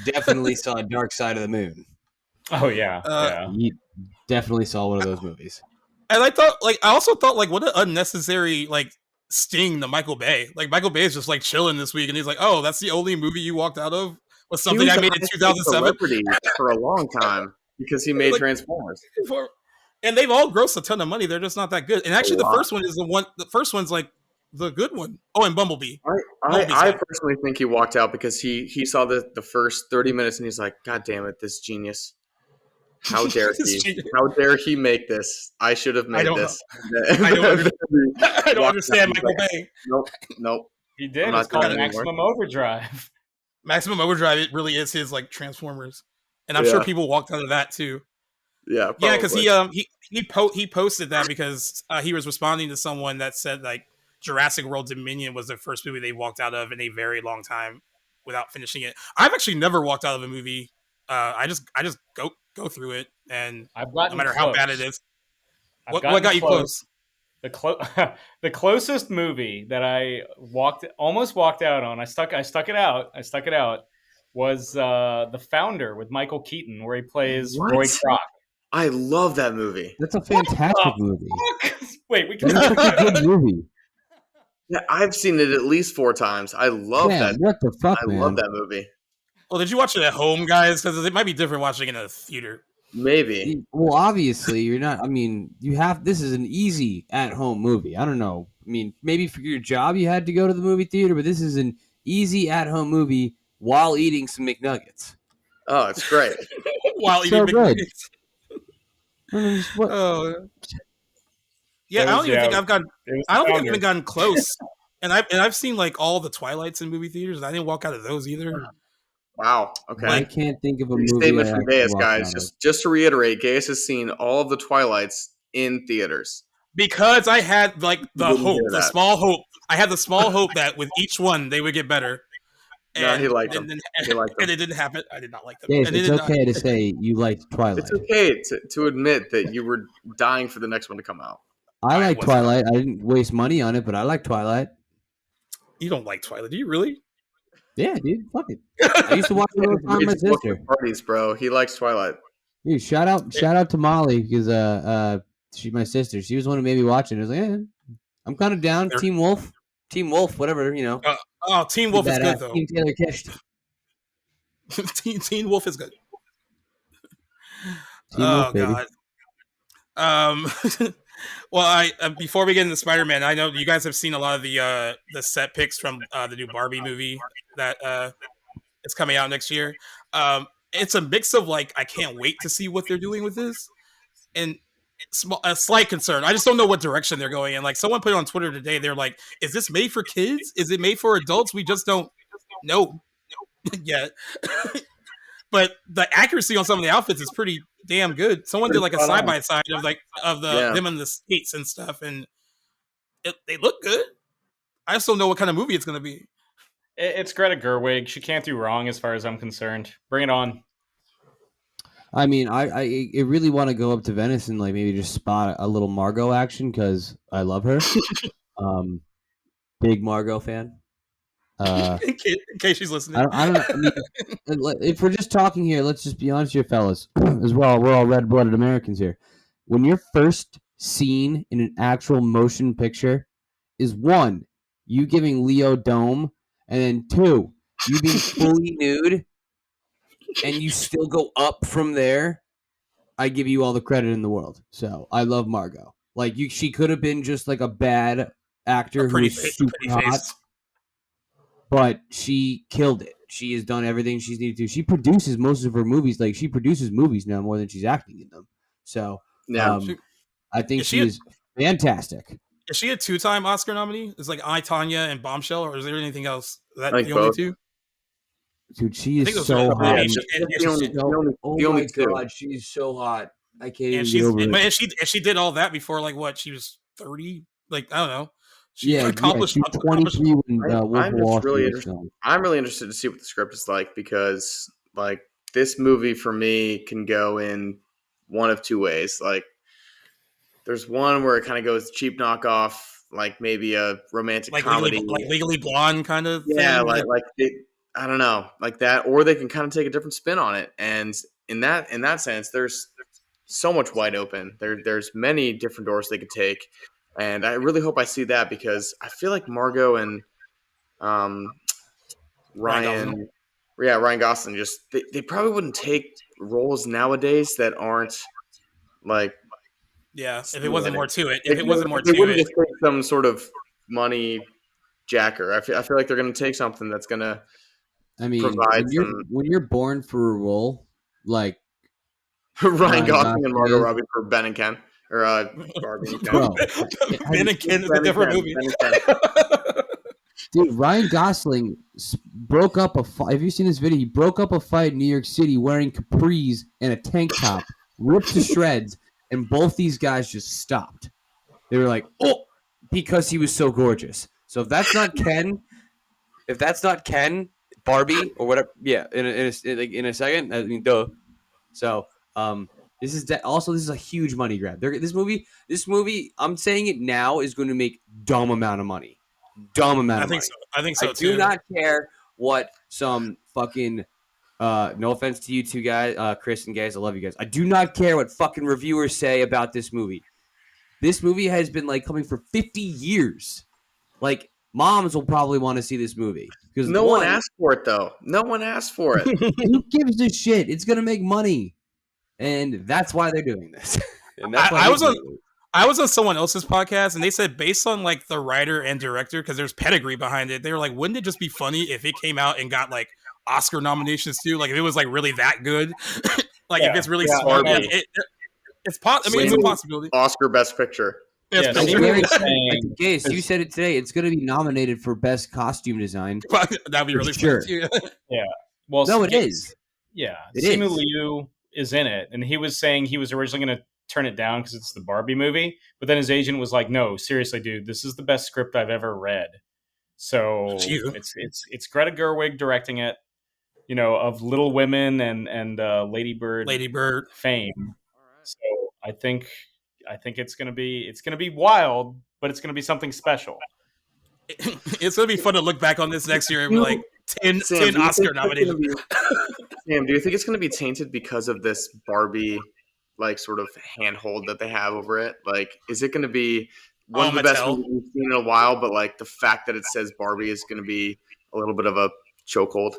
definitely saw Dark Side of the Moon. Oh yeah, He definitely saw one of those movies. And I also thought what an unnecessary sting to Michael Bay. Like Michael Bay is just chilling this week, and he's like, "Oh, that's the only movie you walked out of was something I made in 2007 for a long time." Because he made Transformers, and they've all grossed a ton of money. They're just not that good. And actually, the first one is the one. The first one's the good one. Oh, and Bumblebee. I personally think he walked out because he saw the first 30 minutes and he's like, "God damn it, this genius! How dare he? How dare he make this? I should have made this." I don't understand Michael Bay. Nope. He did. It's called Maximum Overdrive. Maximum Overdrive. It really is his Transformers. And I'm sure people walked out of that too. Yeah, probably. Yeah, because he posted that because he was responding to someone that said Jurassic World Dominion was the first movie they walked out of in a very long time without finishing it. I've actually never walked out of a movie. I just go through it, and no matter how bad it is. What got you close? The closest movie that I almost walked out on. I stuck it out. Was The Founder with Michael Keaton, where he plays Roy Kroc. I love that movie. That's a fantastic movie. Wait, we can. That's a good movie. Yeah, I've seen it at least 4 times. I love that. What the fuck, man? I love that movie. Well, did you watch it at home, guys? Because it might be different watching it in a theater. Maybe. Well, obviously, you're not. I mean, this is an easy at-home movie. I don't know. I mean, maybe for your job you had to go to the movie theater, but this is an easy at-home movie while eating some McNuggets. Oh, it's great. While eating McNuggets. Yeah, I don't even think I've even gotten close. And I've seen all the Twilights in movie theaters, and I didn't walk out of those either. Wow. Okay. I can't think of a movie. Statement from Gaius, guys. Just to reiterate, Gaius has seen all of the Twilights in theaters. Because I had like You the didn't hope, hear the that. small hope. I had the small hope that with each one they would get better. No, he And liked then, them. He liked and them. it didn't happen. I did not like them. Yes, And it it's did not. okay to say you liked Twilight. It's okay to admit that you were dying for the next one to come out. I like was not. Twilight. I didn't waste money on it, but I like Twilight. You don't like Twilight, do you really? Yeah, dude. Fuck it. I used to watch it all the time with my Reads books sister. at parties, bro. He likes Twilight. Dude, shout out to Molly because she's my sister. She was the one who made me watch it. I was like, I'm kind of down. They're- Team Wolf, whatever, you know. Teen Wolf is good though. Team Taylor Kitsch. Teen Wolf is good. Team Wolf, baby. God. Well, I before we get into Spider-Man, I know you guys have seen a lot of the set pics from the new Barbie movie that is coming out next year. It's a mix of like I can't wait to see what they're doing with this, and a slight concern. I just don't know what direction they're going in. Like someone put it on Twitter today, they're like, "Is this made for kids? Is it made for adults? We just don't know yet." But the accuracy on some of the outfits is pretty damn good. Someone did like a side by side of them in the skates and stuff, and they look good. I just don't know what kind of movie it's going to be. It's Greta Gerwig. She can't do wrong as far as I'm concerned. Bring it on. I mean, I really want to go up to Venice and like maybe just spot a little Margot action because I love her. Big Margot fan. In case she's listening. I don't know. I mean, if we're just talking here, let's just be honest here, fellas. As well, we're all red-blooded Americans here. When your first scene in an actual motion picture is one, you giving Leo dome, and then two, you being fully nude, and you still go up from there, I give you all the credit in the world. So I love Margot. Like she could have been just like a bad actor who was super hot. But she killed it. She has done everything she's needed to. She produces most of her movies. Like she produces movies now more than she's acting in them. So Yeah. I think she is fantastic. Is she a 2-time Oscar nominee? It's like I, Tonya, and Bombshell, or is there anything else? Is that Like the only both. two? Dude, she I think is those so are- hot. yeah, Oh the only my two. god, she's so hot. I can't And even get over it. she did all that before like what? She was 30. Like I don't know. She Yeah, accomplished. she's 23 when Wolf of Wall Street was filmed. I'm really interested to see what the script is like because like this movie for me can go in one of two ways. Like there's one where it kind of goes cheap knockoff, like maybe a romantic like comedy, Legally Blonde kind of yeah, thing. I don't know, like that, or they can kind of take a different spin on it. And in that sense, there's so much wide open. There's many different doors they could take. And I really hope I see that because I feel like Margot and Ryan Gosling just they probably wouldn't take roles nowadays that aren't like If it wasn't more to it. they wouldn't just take some sort of money jacker. I feel like they're going to take something that's going to provide when you're born for a role like Ryan Gosling and Margot Robbie for Ben and Ken. Or Barbie and Ken. Bro, Ben and Ken is a different movie. Dude, Ryan Gosling broke up a fight. Have you seen this video? He broke up a fight in New York City wearing capris and a tank top, ripped to shreds, and both these guys just stopped. They were like, "Oh," because he was so gorgeous. So if that's not Ken, Barbie or whatever, yeah, in a second, I mean, duh. So, this is a huge money grab. This movie, I'm saying it now, is going to make dumb amount of money. I think so too. I do not care what some fucking no offense to you two guys, Chris and guys, I love you guys. I do not care what fucking reviewers say about this movie. This movie has been like coming for 50 years. Like moms will probably want to see this movie because no one asked for it though. No one asked for it. Who gives a shit? It's gonna make money. And that's why they're doing this. And that's why I was on someone else's podcast, and they said based on like the writer and director, because there's pedigree behind it, they were like, wouldn't it just be funny if it came out and got like Oscar nominations too? Like if it was like really that good, like if it's really smart, like, it's a possibility. Oscar Best Picture. Yes, Gaze, you said it today. It's going to be nominated for Best Costume Design. That'd be really sure. Yeah. Well, no, it is. Yeah, it Simu is. Liu is in it, and he was saying he was originally going to turn it down because it's the Barbie movie. But then his agent was like, "No, seriously, dude, this is the best script I've ever read." So Jeez. it's Greta Gerwig directing it, of Little Women and Lady Bird Lady Bird. fame. So I think it's gonna be wild, but it's gonna be something special. It's gonna be fun to look back on this next year and be You- like 10 Sam, do you think Oscar it's gonna nominations. be- Sam, do you think it's going to be tainted because of this Barbie, like, sort of handhold that they have over it? Like, is it going to be one of the best Mattel. movies we've seen in a while, but like the fact that it says Barbie is going to be a little bit of a chokehold?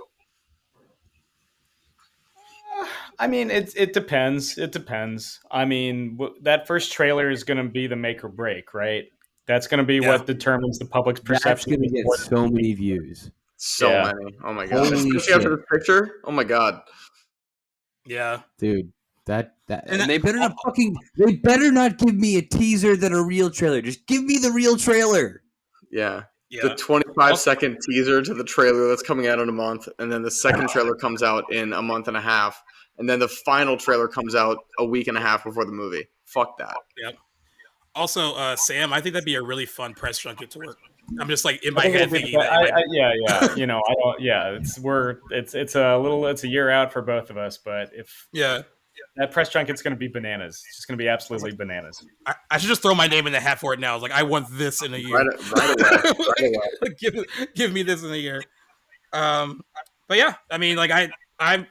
I mean, it depends. It depends. I mean, that first trailer is going to be the make or break, right? That's going to be Yeah. what determines the public's That's perception. going to get so many views. So Yeah. many. Oh my god. Holy Especially after shit. this picture. Oh my god. Yeah. Dude, that And and they better not give me a teaser than a real trailer. Just give me the real trailer. Yeah. Yeah. The 25-second teaser to the trailer that's coming out in a month, and then the second trailer comes out in a month and a half, and then the final trailer comes out a week and a half before the movie. Fuck that. Also, Sam, I think that'd be a really fun press junket to work. I'm just like in I my think head it'll be thinking the- that. I don't. It's a year out for both of us, but if Yeah. that press junket's going to be bananas, it's just going to be absolutely bananas. I should just throw my name in the hat for it now. I was like, I want this in a year. Right away. give me this in a year. But yeah, I mean, like I'm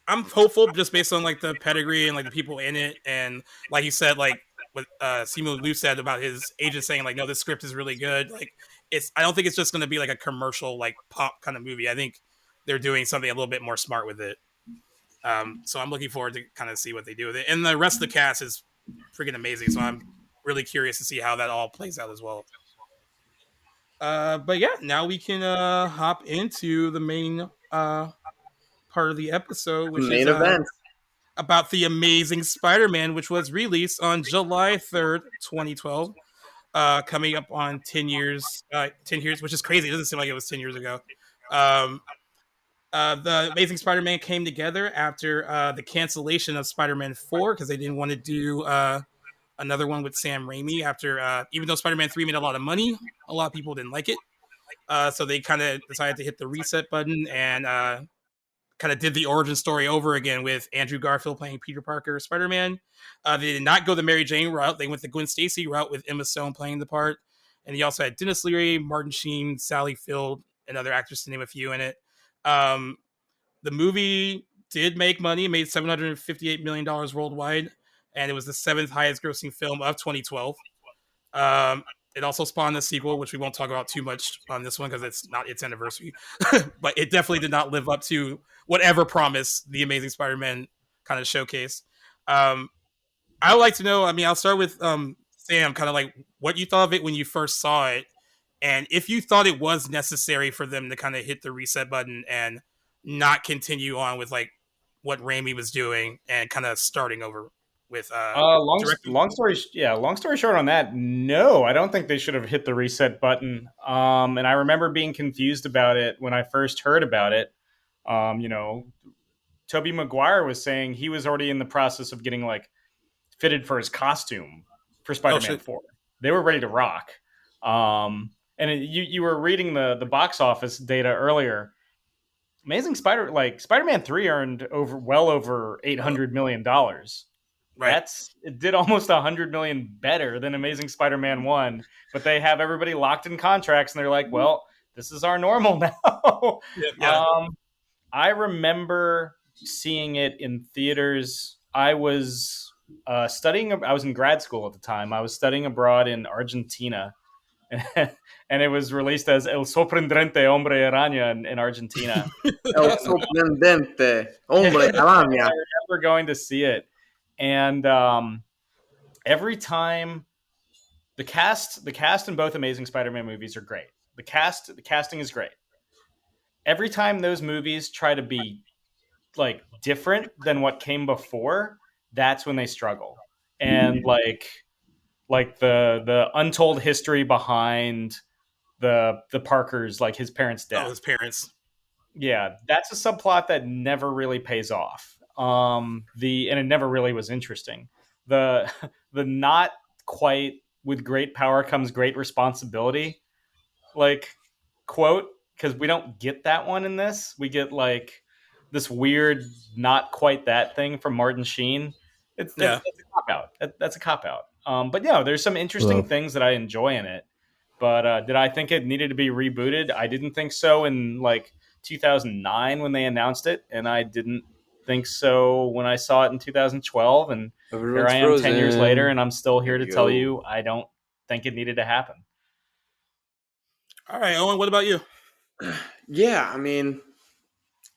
hopeful just based on like the pedigree and like the people in it, and like you said, like what Simu Liu said about his agent saying like, no, this script is really good. Like I don't think it's just going to be like a commercial like pop kind of movie. I think they're doing something a little bit more smart with it. So I'm looking forward to kind of see what they do with it, and the rest of the cast is freaking amazing. So I'm really curious to see how that all plays out as well. But yeah, now we can hop into the main part of the episode, which Main is event. about the Amazing Spider-Man, which was released on July 3rd, 2012. Coming up on 10 years, which is crazy. It doesn't seem like it was 10 years ago. The Amazing Spider-Man came together after the cancellation of Spider-Man 4 because they didn't want to do another one with Sam Raimi after, even though Spider-Man 3 made a lot of money, a lot of people didn't like it. So they kind of decided to hit the reset button and kind of did the origin story over again with Andrew Garfield playing Peter Parker, Spider-Man. They did not go the Mary Jane route. They went the Gwen Stacy route with Emma Stone playing the part. And he also had Dennis Leary, Martin Sheen, Sally Field, and other actors to name a few in it. The movie did make money, made $758 million worldwide, and it was the 7th highest grossing film of 2012. It also spawned a sequel, which we won't talk about too much on this one because it's not its anniversary. But it definitely did not live up to whatever promise the Amazing Spider-Man kind of showcase. I would like to know, I mean, I'll start with Sam, kind of like what you thought of it when you first saw it, and if you thought it was necessary for them to kind of hit the reset button and not continue on with like what Raimi was doing and kind of starting over with Long story short on that, no, I don't think they should have hit the reset button. And I remember being confused about it when I first heard about it. Tobey Maguire was saying he was already in the process of getting like fitted for his costume for Spider-Man 4. They were ready to rock. You were reading the box office data earlier. Amazing Spider-Man 3 earned well over $800 million. Right. It did almost $100 million better than Amazing Spider-Man 1, but they have everybody locked in contracts and they're like, well, this is our normal now. Yeah. I remember seeing it in theaters. I was studying. I was in grad school at the time. I was studying abroad in Argentina, and it was released as El Sorprendente Hombre Araña in Argentina. El Sorprendente Hombre Araña. I remember going to see it, and every time the cast in both Amazing Spider-Man movies are great. The casting is great. Every time those movies try to be like different than what came before, that's when they struggle. And like the untold history behind the Parkers, like his parents' death. Oh, his parents. Yeah, that's a subplot that never really pays off. And it never really was interesting. the the not quite with great power comes great responsibility like quote, because we don't get that one in this. We get like this weird not quite that thing from Martin Sheen. Yeah. That's a cop out. That's a cop out. But yeah, there's some interesting Well, things that I enjoy in it. But did I think it needed to be rebooted? I didn't think so in like 2009 when they announced it, and I didn't think so when I saw it in 2012. And here everyone's I am 10 years later, frozen. and I'm still Here here we to tell go. you I don't think it needed to happen. All right, Owen. What about you? Yeah, I mean,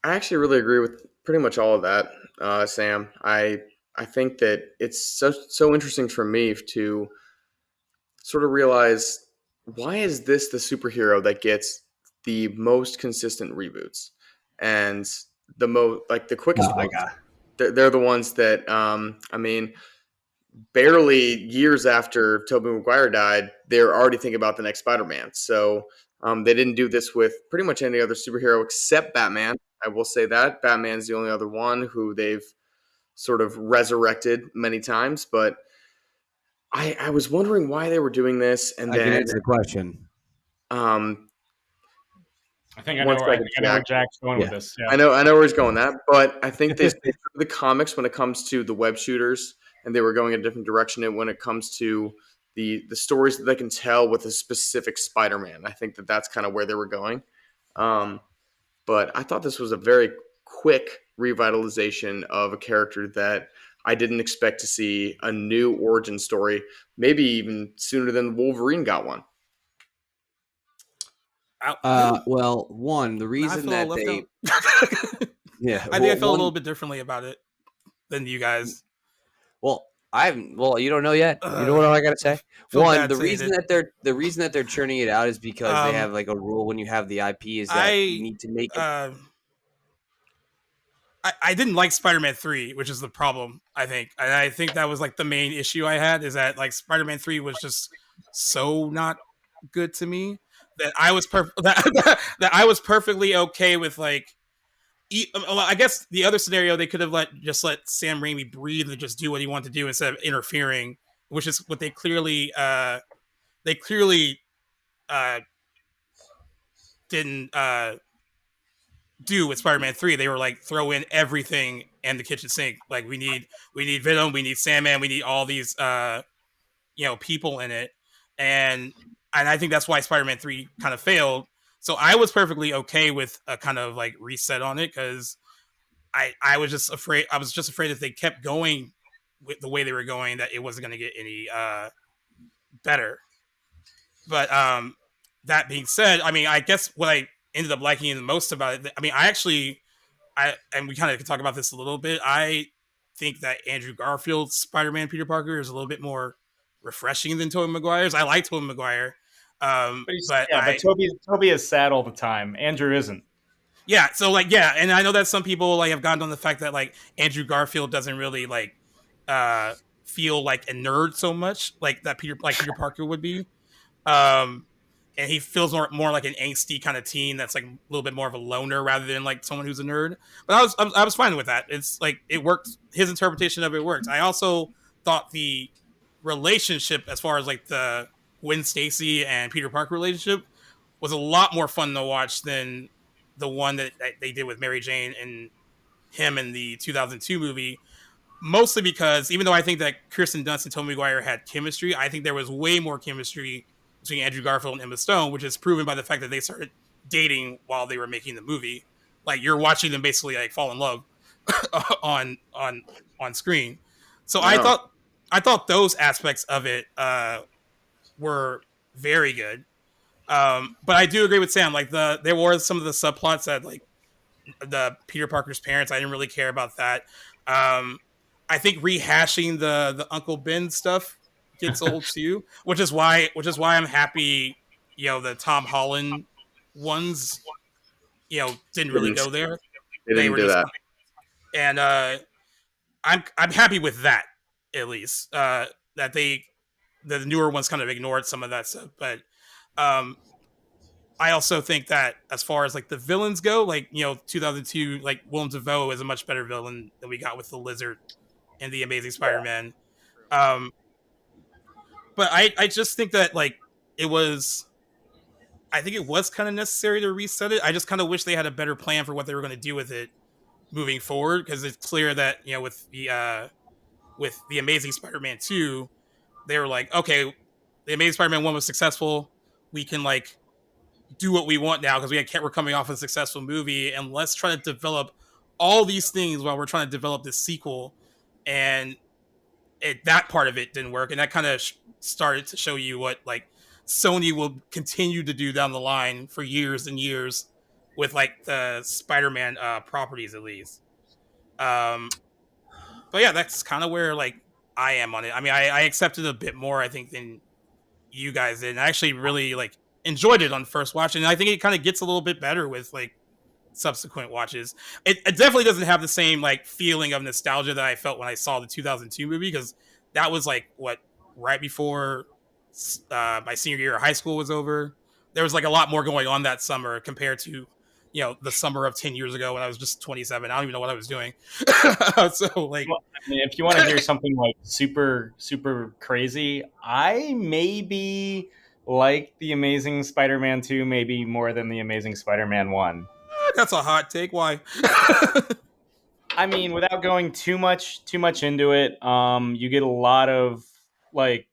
I actually really agree with pretty much all of that, Sam. I think that it's so interesting for me to sort of realize, why is this the superhero that gets the most consistent reboots and the most, like, the quickest Oh my ones. god. They're the ones that, I mean, barely years after Tobey Maguire died, they're already thinking about the next Spider-Man. So they didn't do this with pretty much any other superhero except Batman. I will say that Batman's the only other one who they've sort of resurrected many times. But I was wondering why they were doing this, and I can then answer the question. um, I think I one know. I think second, I know where Jack. Jack's going with Yeah. this. Yeah. I know where he's going with that, but I think they stayed true to the comics when it comes to the web shooters, and they were going a different direction. And when it comes to the stories that they can tell with a specific Spider-Man, I think that that's kind of where they were going. Um, but I thought this was a very quick revitalization of a character that I didn't expect to see a new origin story, maybe even sooner than Wolverine got one. Really? Well, one, the No, I reason feel that left they, out. yeah, I think I well, felt a little one, bit differently about it than you guys. well, I haven't, well, you don't know yet. You know Ugh, what I gotta say? feel One, bad the saying reason it. that they're churning it out is because they Um, have like a rule when you have the IP is that you I need to make it. uh, I didn't like Spider-Man 3, which is the problem, I think. And I think that was like the main issue I had, is that like Spider-Man 3 was just so not good to me that I was that I was perfectly okay with like well, I guess the other scenario, they could have let Sam Raimi breathe and just do what he wanted to do instead of interfering, which is what they clearly uh didn't do with Spider-Man 3. They were like, throw in everything and the kitchen sink. Like, we need Venom, we need Sandman, we need all these people in it. And I think that's why Spider-Man 3 kind of failed. So I was perfectly okay with a kind of like reset on it, cuz I was just afraid if they kept going with the way they were going, that it wasn't going to get any better. But that being said, I mean, I guess what I ended up liking the most about it, I mean, I and we kind of can talk about this a little bit. I think that Andrew Garfield's Spider-Man Peter Parker is a little bit more refreshing than Tobey Maguire's. I like Tobey Maguire, But he's, but yeah, but Toby is sad all the time. Andrew isn't. yeah. So like, yeah, and I know that some people like have gotten on the fact that like Andrew Garfield doesn't really like uh feel like a nerd so much like that Peter Parker would be. Um, and he feels more like an angsty kind of teen that's like a little bit more of a loner rather than like someone who's a nerd. But I was fine with that. It's like it worked. His interpretation of it worked. I also thought the relationship, as far as like the Gwen Stacy and Peter Parker relationship, was a lot more fun to watch than the one that they did with Mary Jane and him in the 2002 movie. Mostly because even though I think that Kirsten Dunst and Tobey Maguire had chemistry, I think there was way more chemistry between Andrew Garfield and Emma Stone, which is proven by the fact that they started dating while they were making the movie. Like, you're watching them basically like fall in love on screen. So I No. thought those aspects of it were very good. But I do agree with Sam. Like there were some of the subplots that like the Peter Parker's parents, I didn't really care about that. Um, I think rehashing the Uncle Ben stuff gets old too, which is why I'm happy. The Tom Holland ones, didn't really Didn't go there. They They didn't were do just that. and I'm happy with that, at least. That the newer ones kind of ignored some of that stuff, but um, I also think that as far as like the villains go, like 2002, like Willem Dafoe is a much better villain than we got with the Lizard in the Amazing Spider-Man. Um, but I just think that like it was. I think it was kind of necessary to reset it. I just kind of wish they had a better plan for what they were going to do with it moving forward, because it's clear that with the Amazing Spider-Man 2, they were like, okay, the Amazing Spider-Man 1 was successful. We can like do what we want now because we're coming off a successful movie, and let's try to develop all these things while we're trying to develop this sequel. And that part of it didn't work, and that kind of started to show you what like Sony will continue to do down the line for years and years with like the Spider-Man properties at least. Um, but yeah, that's kind of where like I am on it. I mean, I accepted a bit more, I think, than you guys did. And I actually really like enjoyed it on first watch, and I think it kind of gets a little bit better with like subsequent watches. It definitely doesn't have the same like feeling of nostalgia that I felt when I saw the 2002 movie, because that was like what, right before my senior year of high school was over. There was like a lot more going on that summer compared to the summer of 10 years ago when I was just 27. I don't even know what I was doing. So like, Well, I mean, if you want to hear something like super super crazy, I maybe like the Amazing Spider-Man 2 maybe more than the Amazing Spider-Man 1. that's a hot take. Why? I mean, without going too much into it, you get a lot of like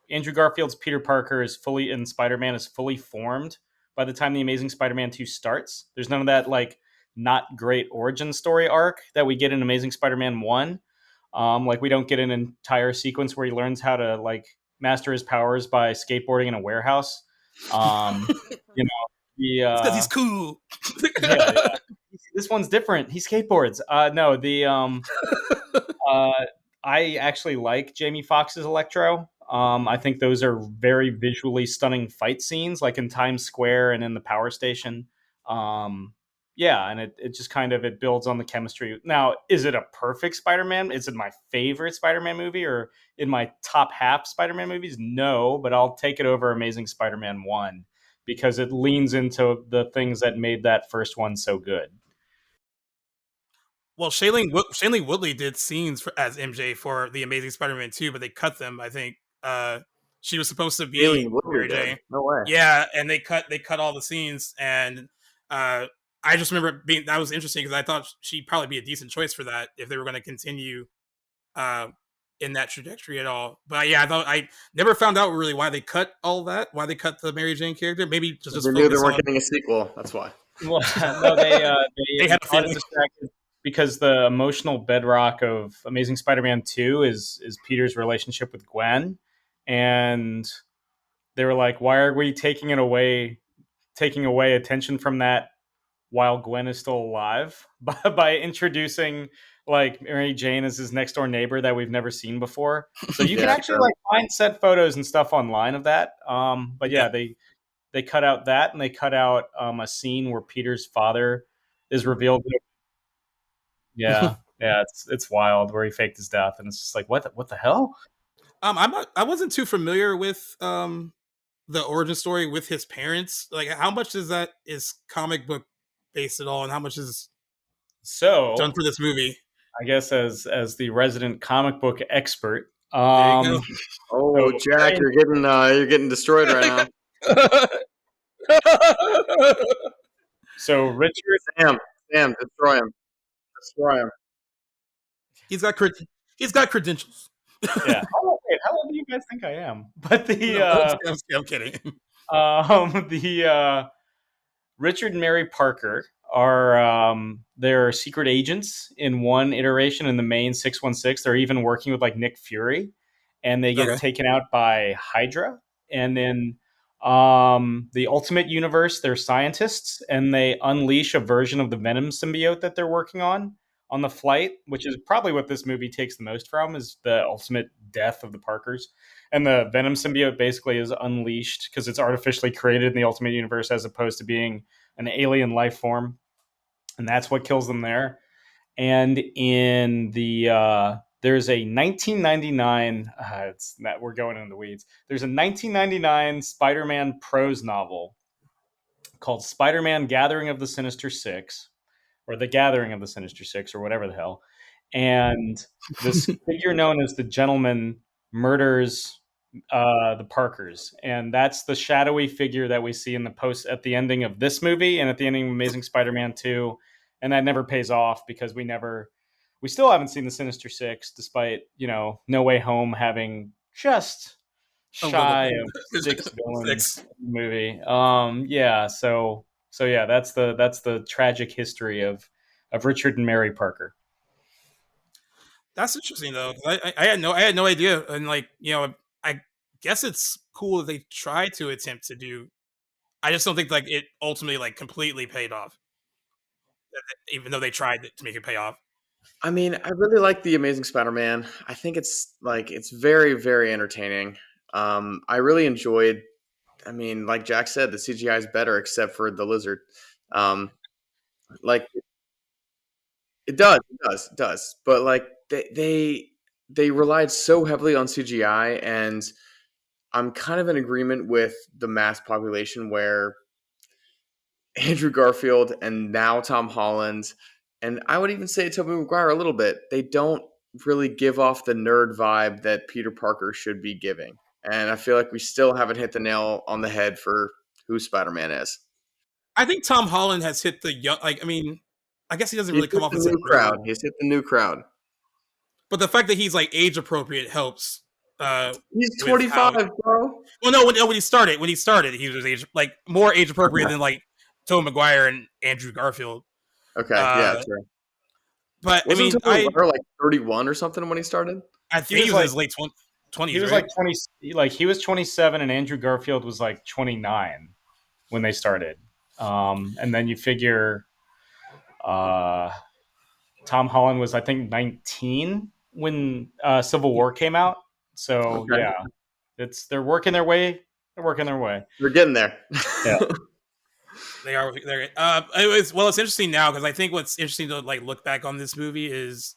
Andrew Garfield's Peter Parker is fully in Spider-Man is fully formed by the time the Amazing Spider-Man 2 starts. There's none of that like not great origin story arc that we get in Amazing Spider-Man 1. Like we don't get an entire sequence where he learns how to like master his powers by skateboarding in a warehouse. You know, the It's because he's cool. yeah, yeah. This one's different. He skateboards. No, the uh, I actually like Jamie Foxx's Electro. I think those are very visually stunning fight scenes, like in Times Square and in the Power Station. Um, yeah, and it just kind of it builds on the chemistry. Now, is it a perfect Spider-Man? Is it my favorite Spider-Man movie or in my top half Spider-Man movies? No, but I'll take it over Amazing Spider-Man 1 because it leans into the things that made that first one so good. Well, Shailene Woodley did scenes as MJ for the Amazing Spider-Man 2, but they cut them. I think she was supposed to be Alien Woodley Mary did. Jane. No way. Yeah, and they cut all the scenes, and I just remember being that was interesting because I thought she'd probably be a decent choice for that if they were going to continue uh, in that trajectory at all. But yeah, I thought I never found out really why they cut all that, why they cut the Mary Jane character. Maybe just They knew they focus weren't on getting a sequel. That's why. Well, no, they had a got feeling. distracted because the emotional bedrock of Amazing Spider-Man 2 is Peter's relationship with Gwen, and they were like, "Why are we taking away attention from that while Gwen is still alive by introducing like Mary Jane as his next door neighbor that we've never seen before?" So you can Yeah, actually sure. like find set photos and stuff online of that. But yeah, Yeah. they cut out that and they cut out a scene where Peter's father is revealed. Yeah, yeah, it's wild where he faked his death, and it's just like what the hell? I wasn't too familiar with the origin story with his parents. Like, how much is comic book based at all, and how much is done So for this movie? I guess as the resident comic book expert, There you go. Oh, so Jack, you're getting destroyed right now. so Richard, Sam, Sam, destroy him. Destroy him. he's got he's got credentials. yeah. Oh, wait, how old do you guys think I am? But No, I'm kidding. the Richard and Mary Parker are they're secret agents in one iteration in the main 616. They're even working with like Nick Fury, and they get Okay. taken out by Hydra. And then the Ultimate Universe, they're scientists, and they unleash a version of the Venom symbiote that they're working on the flight, which is probably what this movie takes the most from, is the ultimate death of the Parkers. And the Venom symbiote basically is unleashed because it's artificially created in the Ultimate Universe as opposed to being an alien life form. And that's what kills them there. And in the there's a 1999 it's not, we're going in the weeds. There's a 1999 Spider-Man prose novel called Spider-Man Gathering of the Sinister Six, or The Gathering of the Sinister Six, or whatever the hell. And this figure known as the Gentleman murders the Parkers, and that's the shadowy figure that we see in the post at the ending of this movie and at the ending of Amazing Spider-Man 2, and that never pays off because we still haven't seen the Sinister Six, despite No Way Home having just A little shy of six villains six. in the movie. Yeah, so yeah, that's the tragic history of Richard and Mary Parker. That's interesting though. 'Cause I had no idea, and like I guess it's cool that they tried to attempt to do. I just don't think like it ultimately like completely paid off, even though they tried to make it pay off. I mean, I really like the Amazing Spider-Man. I think it's very, very entertaining. I really enjoyed. I mean, like Jack said, the CGI is better except for the lizard. Um, like it does. But like they relied so heavily on CGI, and I'm kind of in agreement with the mass population where Andrew Garfield and now Tom Holland, and I would even say Tobey Maguire a little bit. They don't really give off the nerd vibe that Peter Parker should be giving, and I feel like we still haven't hit the nail on the head for who Spider-Man is. I think Tom Holland has hit the young. Like I mean, I guess he doesn't He's really come hit off the as a new nerd, crowd. He's hit the new crowd. but the fact that he's like age appropriate helps. He's With how 25, bro. well, no, when he started, he was age like more age appropriate than like Tobey Maguire and Andrew Garfield. Okay, yeah, Uh, that's right. but I Wasn't mean, Tobey Maguire like 31 or something when he started? I He think he was was in like his late he twenties, was right? like 20, like he was 27, and Andrew Garfield was like 29 when they started. And then you figure uh, Tom Holland was, I think, 19 when Civil War came out. So Okay, yeah, they're working their way. They're working their way. we're getting there. Yeah. They are. They're. It's interesting now because I think what's interesting to like look back on this movie is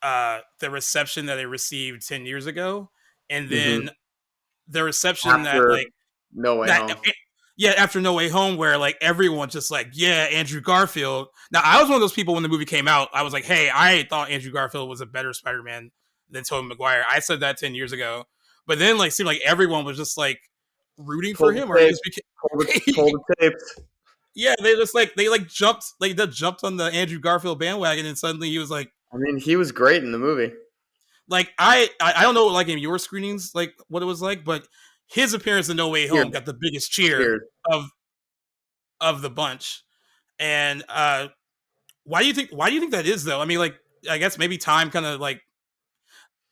the reception that it received 10 years ago, and hmm then the reception that After like No Way that. Home. Yeah, after No Way Home, where like everyone's just like, yeah, Andrew Garfield. Now, I was one of those people when the movie came out. I was like, hey, I thought Andrew Garfield was a better Spider-Man than Tobey Maguire. I said that 10 years ago, but then like seemed like everyone was just like rooting for Pull the him, or it tape. just Pull became. the tapes. Yeah, they jumped on the Andrew Garfield bandwagon, and suddenly he was I mean, he was great in the movie. like I don't know like in your screenings like what it was like, but his appearance in No Way Here, Home got the biggest cheer here. of the bunch. And why do you think that is though? I mean, like I guess maybe time kind of like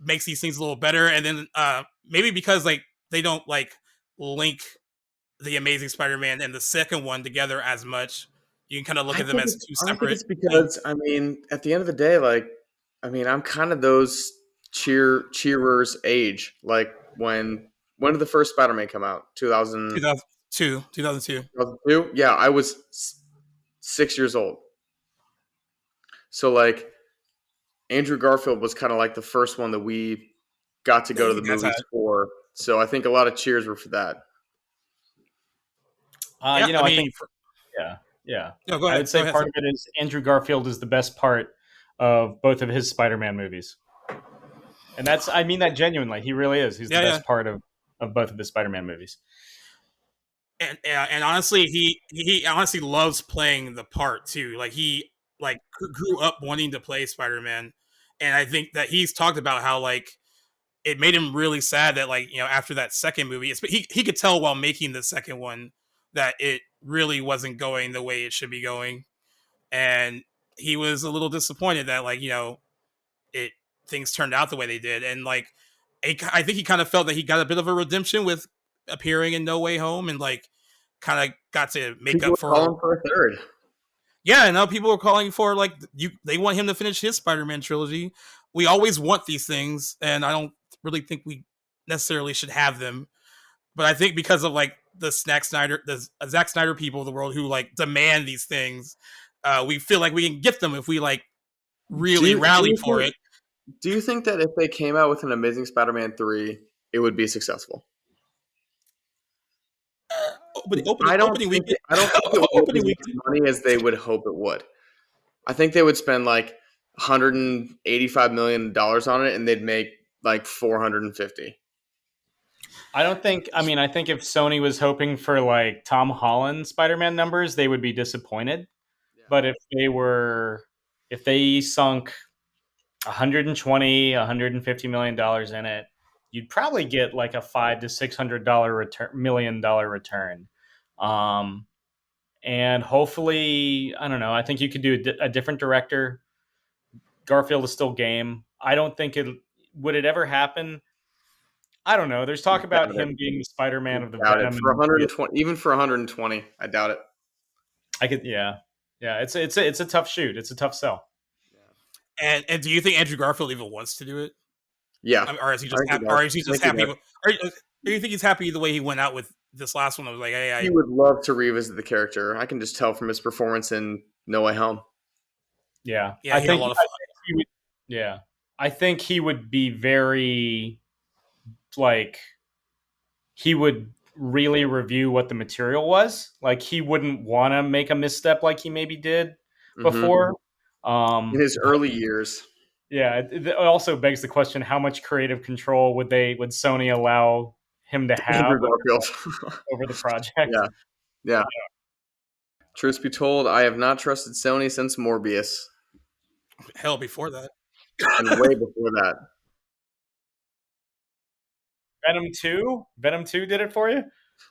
makes these things a little better, and then maybe because like they don't like link the Amazing Spider-Man and the second one together as much. You can kind of look at them as two I think separate it's things. because I mean, at the end of the day, like I mean, I'm kind of those cheerers age. Like when did the first Spider-Man come out? 2002, 2002? Yeah, I was 6 years old. So like Andrew Garfield was kind of like the first one that we got to go to the That's how, movies for. So I think a lot of cheers were for that. yeah. I I mean, think yeah. no, go I ahead. would say part of it is Andrew Garfield is the best part of both of his Spider-Man movies. And I mean that genuinely. He really is. He's the best part of both of the Spider-Man movies. And honestly, he honestly loves playing the part too. Like he like grew up wanting to play Spider-Man, and I think that he's talked about how like it made him really sad that like after that second movie, he could tell while making the second one that it really wasn't going the way it should be going, and he was a little disappointed that like it things turned out the way they did, and like I think he kind of felt that he got a bit of a redemption with appearing in No Way Home, and like kind of got to make People up were for. calling for a third. Yeah, and now people are calling for like they want him to finish his Spider-Man trilogy. We always want these things, and I don't really think we necessarily should have them. But I think because of like the Zack Snyder people of the world who like demand these things, we feel like we can get them if we like really rally for it. Do you think that if they came out with an Amazing Spider-Man 3, it would be successful? I don't Opening think weekend. I don't think it would Opening make as weekend. much money as they would hope it would. I think they would spend like $185 million on it, and they'd make like 450. I don't think. I mean, I think if Sony was hoping for like Tom Holland Spider-Man numbers, they would be disappointed. But if they sunk 120, 150 million dollars in it, you'd probably get like a $500 to $600 million return. And hopefully, I don't know. I think you could do a different director. Garfield is still game. I don't think it would it ever happen. I don't know. There's talk about him being the Spider-Man of the Doubt it. Venom. For 120, even for 120, I doubt it. I could, yeah. It's a tough shoot. It's a tough sell. And do you think Andrew Garfield even wants to do it? Yeah. I mean, or is he just happy? Or is he just happy? Or do you think he's happy the way he went out with this last one? I was like, hey, he would love to revisit the character. I can just tell from his performance in No Way Home. Yeah, yeah, I think a lot of fun. He would, yeah, I think he would be very like he would really review what the material was. Like he wouldn't want to make a misstep like he maybe did before. In his early years. Yeah, it also begs the question: how much creative control would Sony allow him to have over the project? Yeah. Truth be told, I have not trusted Sony since Morbius. Hell, before that, and way before that. Venom 2 did it for you?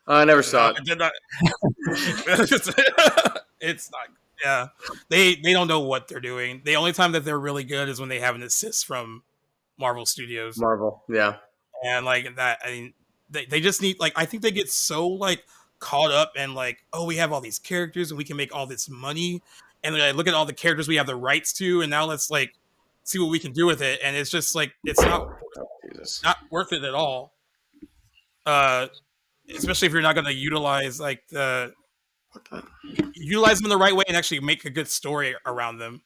I never saw it. It did not. It's not. Yeah, they don't know what they're doing. The only time that they're really good is when they have an assist from Marvel Studios. Marvel, yeah. And like that, I mean, they just need like I think they get so like caught up and like, oh, we have all these characters and we can make all this money, and like look at all the characters we have the rights to, and now let's like see what we can do with it. And it's just like it's not worth it at all. Especially if you're not going to utilize like utilize them the right way and actually make a good story around them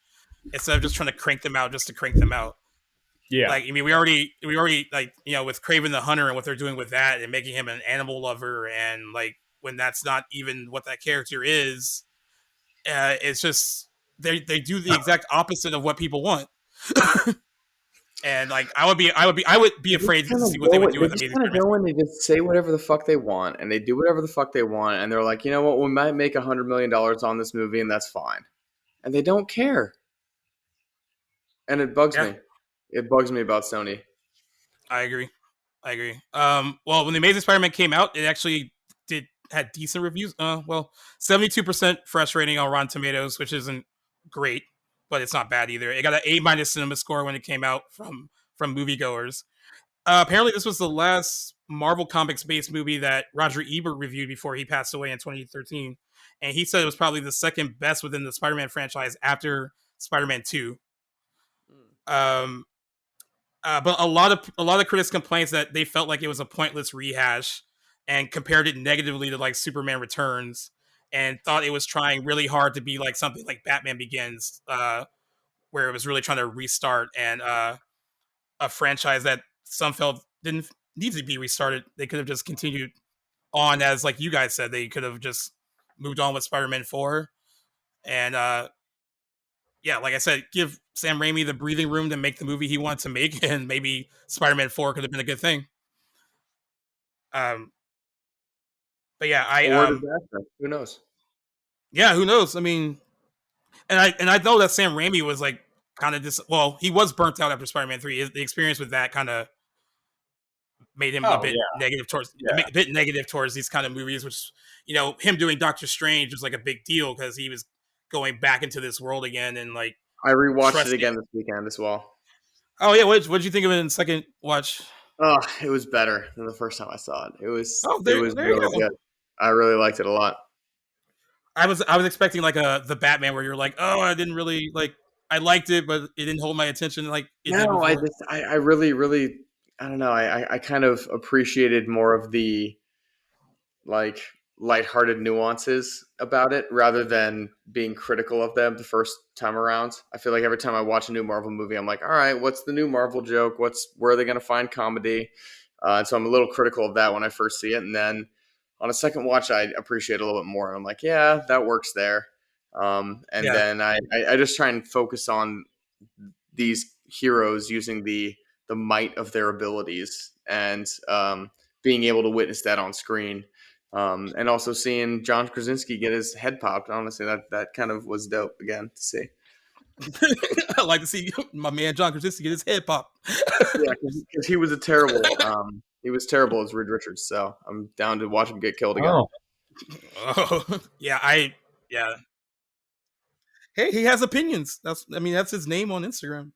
instead of just trying to crank them out just to crank them out. Yeah, like I mean, we already like with Kraven the Hunter and what they're doing with that and making him an animal lover, and like when that's not even what that character is, it's just they do the exact opposite of what people want. And like I would be afraid to see what they would do with them. They just go and they just say whatever the fuck they want, and they do whatever the fuck they want, and they're like, you know what, we might make $100 million on this movie, and that's fine, and they don't care, and it bugs me. It bugs me about Sony. I agree. Well, when the Amazing Spider-Man came out, it actually had decent reviews. 72% fresh rating on Rotten Tomatoes, which isn't great, but it's not bad either. It got an A- cinema score when it came out from moviegoers. Apparently, this was the last Marvel Comics based movie that Roger Ebert reviewed before he passed away in 2013, and he said it was probably the second best within the Spider-Man franchise after Spider-Man 2. But a lot of critics complaints that they felt like it was a pointless rehash and compared it negatively to like Superman Returns and thought it was trying really hard to be like something like Batman Begins, where it was really trying to restart and a franchise that some felt didn't need to be restarted. They could have just continued on as like you guys said, they could have just moved on with Spider-Man 4 and yeah, like I said, give Sam Raimi the breathing room to make the movie he wants to make, and maybe Spider-Man 4 could have been a good thing. But yeah, who knows? Yeah, who knows? I mean, and I know that Sam Raimi was like kind of he was burnt out after Spider-Man 3. The experience with that kind of made him a bit negative towards these kind of movies, which him doing Doctor Strange was like a big deal because he was going back into this world again and like I rewatched it again this weekend as well. Oh yeah, what did you think of it in second watch? Oh, it was better than the first time I saw it. It was really good. I really liked it a lot. I was expecting like the Batman where you're like, oh, I didn't really like. I liked it, but it didn't hold my attention like it did before. I really I don't know. I kind of appreciated more of the like lighthearted nuances about it rather than being critical of them the first time around. I feel like every time I watch a new Marvel movie, I'm like, all right, what's the new Marvel joke? Where are they going to find comedy? And so I'm a little critical of that when I first see it. And then on a second watch, I appreciate it a little bit more. And I'm like, yeah, that works there. Then I just try and focus on these heroes using the the might of their abilities, and being able to witness that on screen. And also seeing John Krasinski get his head popped. Honestly, that kind of was dope again to see. I like to see my man John Krasinski get his head popped. Yeah, because he was a terrible. He was terrible as Reed Richards. So I'm down to watch him get killed again. Oh, yeah, yeah. Hey, he has opinions. That's his name on Instagram.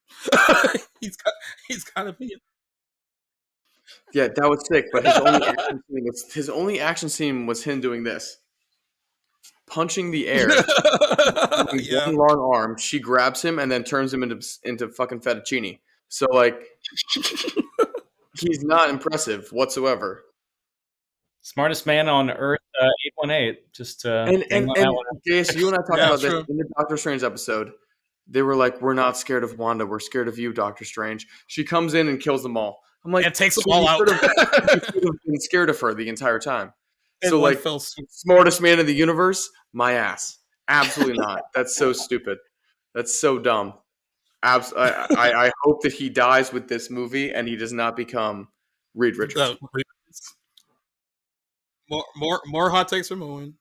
he's got opinions. Yeah, that was sick. But his only action scene was him doing this, punching the air, Yeah. one long arm. She grabs him and then turns him into fucking fettuccine. So like, he's not impressive whatsoever. Smartest man on Earth, 818. Just And Jace, you and I talked about true. this in the Doctor Strange episode. They were like, "We're not scared of Wanda. We're scared of you, Doctor Strange." She comes in and kills them all. I'm like, and takes them all out. You should have been scared of her the entire time. And so like, fell smartest man in the universe, my ass. Absolutely not. That's so stupid. That's so dumb. I hope that he dies with this movie and he does not become Reed Richards. More hot takes from Owen.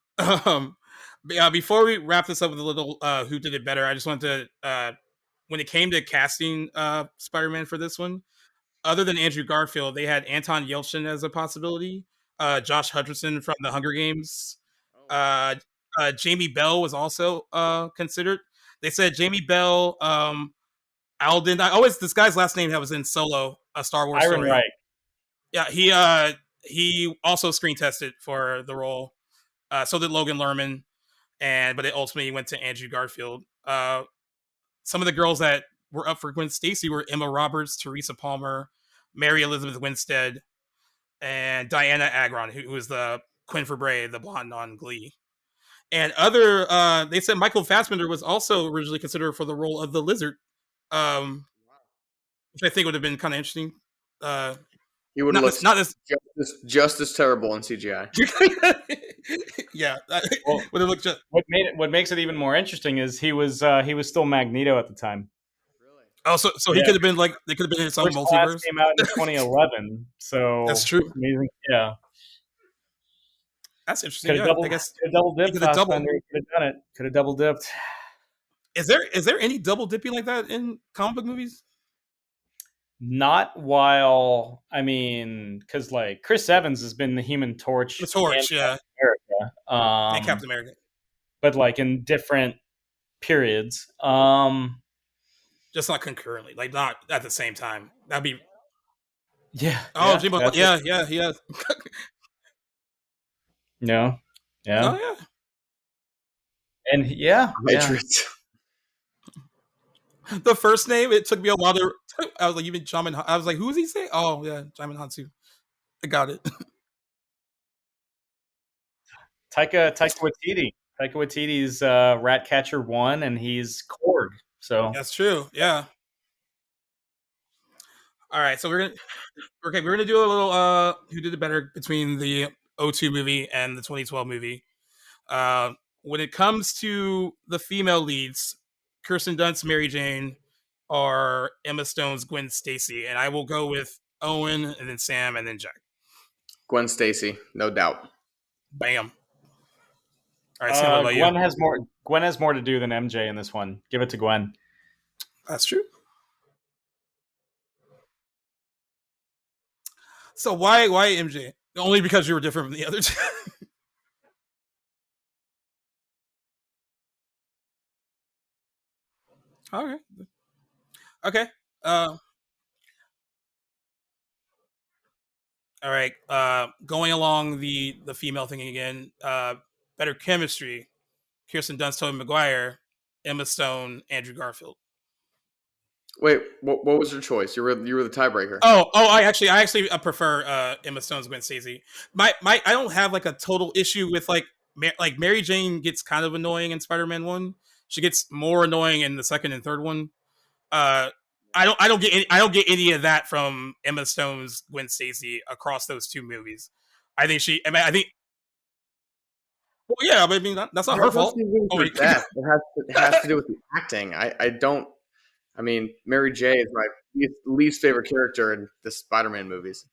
Before we wrap this up with a little who did it better, I just wanted to when it came to casting Spider-Man for this one, other than Andrew Garfield, they had Anton Yelchin as a possibility, Josh Hutcherson from the Hunger Games, Jamie Bell was also considered. They said Jamie Bell, Alden. This guy's last name that was in Solo, a Star Wars story. Wright. Yeah, he also screen tested for the role. So did Logan Lerman, but it ultimately went to Andrew Garfield. Some of the girls that were up for Gwen Stacy were Emma Roberts, Teresa Palmer, Mary Elizabeth Winstead, and Diana Agron, who was the Quinn Fabray, the blonde on Glee. And they said Michael Fassbender was also originally considered for the role of the Lizard, which I think would have been kind of interesting. He would have looked just as terrible in CGI. Yeah, well, would have looked just. What makes it even more interesting is he was still Magneto at the time. Really? Oh, so he could have been they could have been in some multiverse. Came out in 2011, so that's true. Amazing, yeah. That's interesting. Yeah, I guess could have double dipped. Could have done it. Could have double dipped. Is there any double dipping like that in comic book movies? Not while because like Chris Evans has been the Human Torch, yeah, Captain America, and Captain America, but like in different periods. Just not concurrently, like not at the same time. That'd be yeah. Oh, yeah, yeah. No, yeah. Oh yeah. And yeah, Matrix. Yeah. The first name, it took me a while to. I was like, even Jamin. I was like, who is he saying? Oh yeah, Jamin Hansu. I got it. Taika Waititi. Taika Waititi's Ratcatcher 1, and he's Korg. So that's true. Yeah. All right, so we're gonna do a little who did it better between the 2002 movie and the 2012 movie. When it comes to the female leads, Kirsten Dunst's Mary Jane or Emma Stone's Gwen Stacy, and I will go with Owen and then Sam and then Jack. Gwen Stacy, no doubt. Bam. All right, Sam, what about Gwen you? has more. Gwen has more to do than MJ in this one. Give it to Gwen. That's true. So why MJ? Only because you were different from the other two. Okay. Okay. All right. Going along the female thing again. Better chemistry. Kirsten Dunst, Tobey Maguire, Emma Stone, Andrew Garfield. Wait, what was your choice? You were the tiebreaker. Oh, I actually prefer Emma Stone's Gwen Stacy. I don't have like a total issue with like Mary Jane gets kind of annoying in Spider-Man 1. She gets more annoying in the second and third one. I don't get any of that from Emma Stone's Gwen Stacy across those two movies. I think well, yeah, but I mean that's not her fault. It has to do with the acting. I I mean, Mary J is my least favorite character in the Spider-Man movies.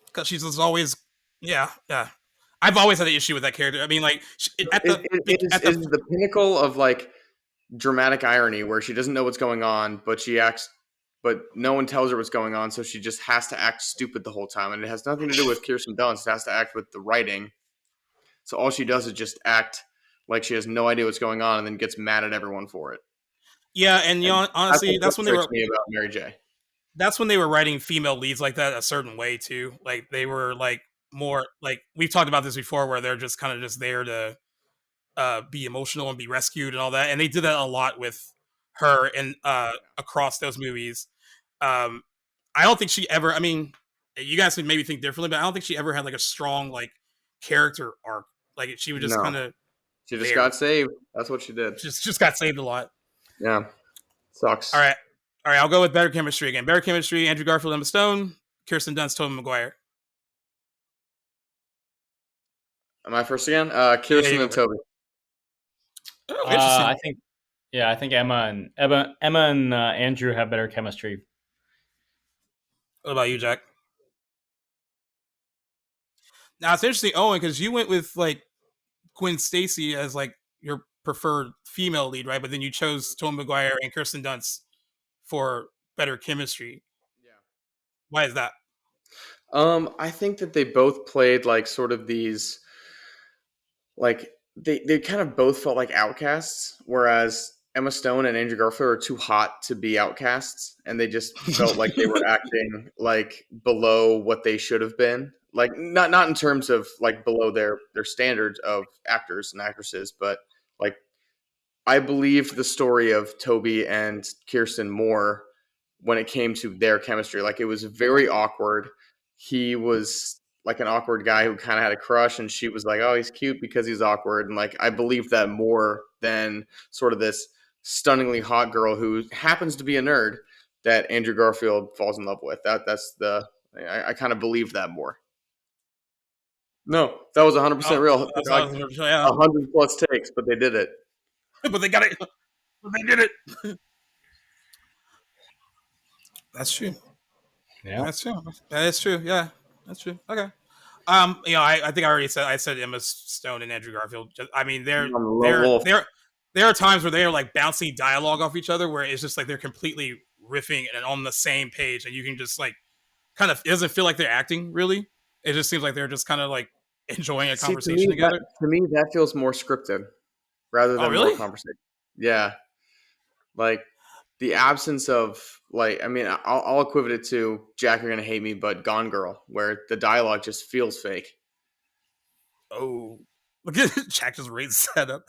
because she's just always, yeah, yeah. I've always had an issue with that character. I mean, like at It, the it, it is at it the is the pinnacle of like dramatic irony where she doesn't know what's going on, but she acts, but no one tells her what's going on, so she just has to act stupid the whole time, and it has nothing to do with Kirsten Dunst. It has to act with the writing. So all she does is just act like she has no idea what's going on, and then gets mad at everyone for it. yeah, and you And know, that's honestly, what frustrates me about Mary J. that's when they were writing female leads like that a certain way too. Like they were like more like we've talked about this before, where they're just kind of just there to be emotional and be rescued and all that. And they did that a lot with her and across those movies. Um, I don't think she ever. I mean, you guys would maybe think differently, but I don't think she ever had like a strong like character arc. Like she was just No, kind of she just there. got saved. That's what she did. Just got saved a lot. Yeah, All sucks. right, all right. I'll go with better chemistry again. Better chemistry: Andrew Garfield, Emma Stone, Kirsten Dunst, Tobey Maguire. Am I first again? Yeah, Kirsten you go and for it. Toby. Oh, interesting. I think, yeah, I think Emma and Andrew have better chemistry. What about you, Jack? Now it's interesting, Owen, because you went with like Gwen Stacy as like your preferred female lead, right? But then you chose Tobey Maguire and Kirsten Dunst for better chemistry. Why is that? I think that they both played like sort of these like they kind of both felt like outcasts, whereas Emma Stone and Andrew Garfield are too hot to be outcasts, and they just felt like they were acting like below what they should have been. Like not in terms of like below their standards of actors and actresses, but like I believed the story of Toby and Kirsten more when it came to their chemistry. Like it was very awkward. He was like an awkward guy who kind of had a crush, and she was like, "Oh, he's cute because he's awkward." And like I believed that more than sort of this stunningly hot girl who happens to be a nerd that Andrew Garfield falls in love with. That's the I kind of believed that more. No, that was 100% Oh, real. that's Like awesome. Yeah, 100 plus takes, but they did it. but they got it. But they did it. That's true. Yeah. That's true. That is true. Yeah, that's true. Okay. You know, I think I said Emma Stone and Andrew Garfield. I mean, Lone Wolf. there are times where they are like bouncing dialogue off each other, where it's just like they're completely riffing and on the same page, and you can just like kind of it doesn't feel like they're acting really. It just seems like they're just kind of like enjoying a See, conversation together. to me, that feels more scripted rather Oh, than more really? conversation. Yeah, like the absence of like, I mean, I'll equate it to Jack. You're gonna hate me, but Gone Girl, where the dialogue just feels fake. Oh, look at Jack just raised that up.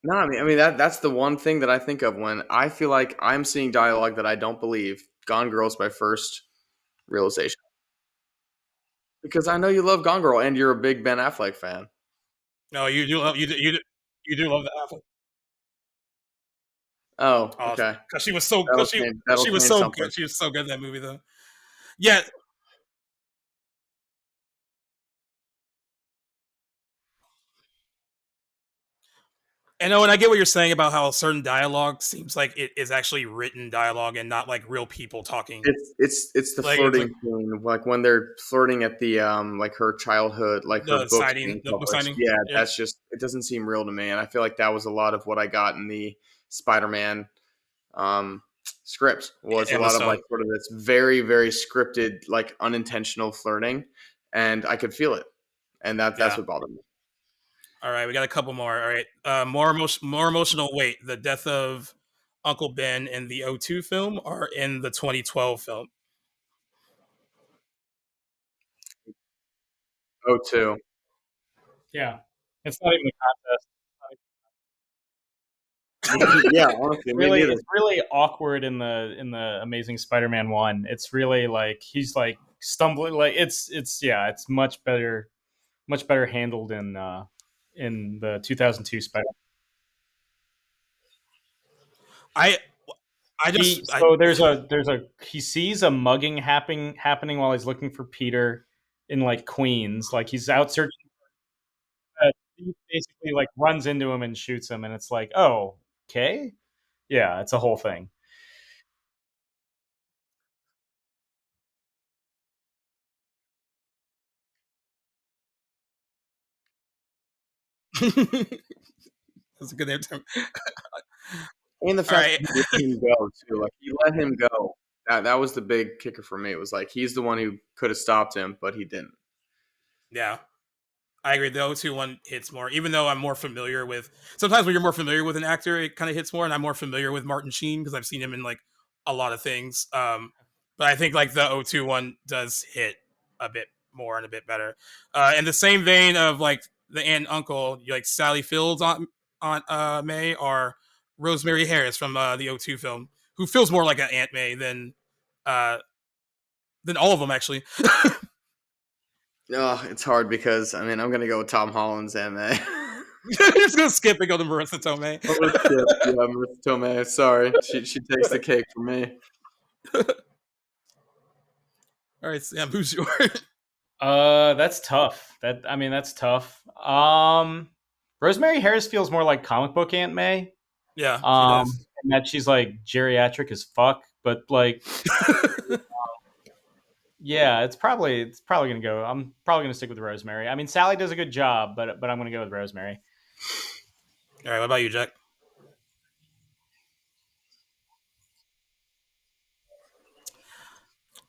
No, I mean that's the one thing that I think of when I feel like I'm seeing dialogue that I don't believe. Gone Girl is my first realization because I know you love Gone Girl and you're a big Ben Affleck fan. No, you do love that. Oh, Oh, okay, because she was so that'll because that'll she was change so something. good. She was so good in that movie though. Yeah, and oh, and I get what you're saying about how certain dialogue seems like it is actually written dialogue and not like real people talking. It's the Like it's like flirting scene, like when they're flirting at the like her childhood, like her the books signing, being the book published. signing. Yeah, Yeah, that's just it doesn't seem real to me, and I feel like that was a lot of what I got in the Spider-Man um, script was a Emma lot of like Stone. sort of this very scripted, like unintentional flirting, and I could feel it, and that's Yeah. what bothered me. All right, we got a couple more. All right, more emotional weight. The death of Uncle Ben in the O2 film or in the 2012 film. Oh, too. Yeah. It's not even a contest. Yeah, honestly, me Really, neither. it's really awkward in the Amazing Spider-Man 1. It's really like he's like stumbling, like it's yeah, it's much better handled in the 2002 Spider. I I He just I so there's a he sees a mugging happening while he's looking for Peter in like Queens. Like he's out searching. he basically like runs into him and shoots him, and it's like, oh, okay, yeah, it's a whole thing. That's a good answer. And the All fact right. that he let him go too, like he let him go. That was the big kicker for me. It was like he's the one who could have stopped him, but he didn't. Yeah. I agree. The O2 one hits more, even though I'm more familiar with. Sometimes when you're more familiar with an actor, it kind of hits more, and I'm more familiar with Martin Sheen because I've seen him in like a lot of things. But I think like the O2 one does hit a bit more and a bit better. In the same vein of like the aunt and uncle, like Sally Field's Aunt May or Rosemary Harris from the O2 film, who feels more like an Aunt May uh, than all of them actually. No, it's hard because I mean I'm gonna go with Tom Holland's MA. You're just gonna skip and go to Marissa Tomei. Let's skip. Yeah, Marissa Tomei. Sorry, she takes the cake for me. All right, Sam, who's yours? That's tough. That's tough. Rosemary Harris feels more like comic book Aunt May. Yeah, she does. And that she's like geriatric as fuck, but like, yeah, it's probably gonna go. I'm probably gonna stick with Rosemary. I mean, Sally does a good job, but I'm gonna go with Rosemary. All right, what about you, Jack?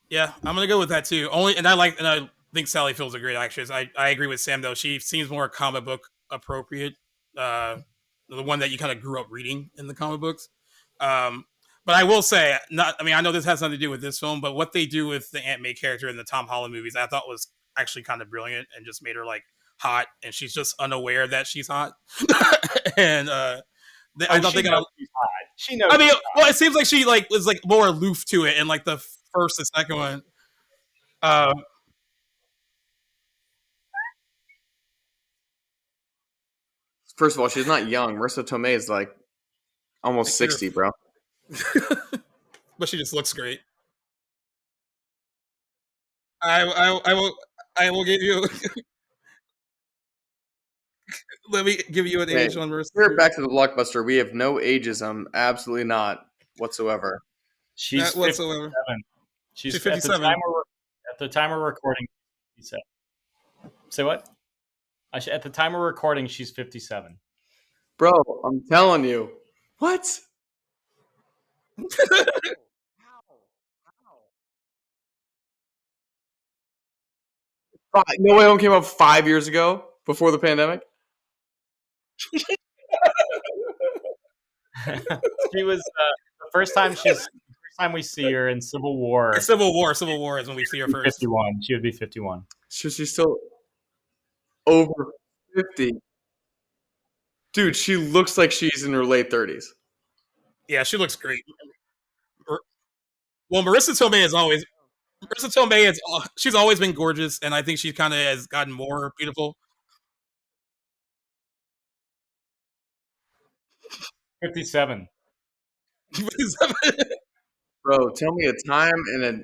Yeah, I'm gonna go with that too. And I think Sally Field's a great actress. I agree with Sam though. She seems more comic book appropriate. Uh, the one that you kind of grew up reading in the comic books. Um, but I will say, not. I mean, I know this has nothing to do with this film, but what they do with the Aunt May character in the Tom Holland movies, I thought was actually kind of brilliant and just made her like hot, and she's just unaware that she's hot. and I Oh, don't she think. knows she's hot. She knows. I mean, well, it seems like she like was like more aloof to it in like the first and second one. Um, First of all, she's not young. Marissa Tomei is like almost like in her, 60, bro. but she just looks great. I will give you. Let me give you an Hey, age on Marissa. we're back to the blockbuster. We have no ageism, absolutely not whatsoever. She's Not whatsoever. 57. She's She's 57. at the time we're recording. 57. Say what? At the time we're recording, she's 57. Bro, I'm telling you. What? No Way Home came out 5 years ago before the pandemic. She was the first time we see her in Civil War. Civil War. Civil War is when we see her first. 51. She would be 51. She's still over 50. Dude, she looks like she's in her late 30s. Yeah, she looks great. Well, Marissa Tomei is she's always been gorgeous, and I think she kind of has gotten more beautiful. 57. Bro, tell me a time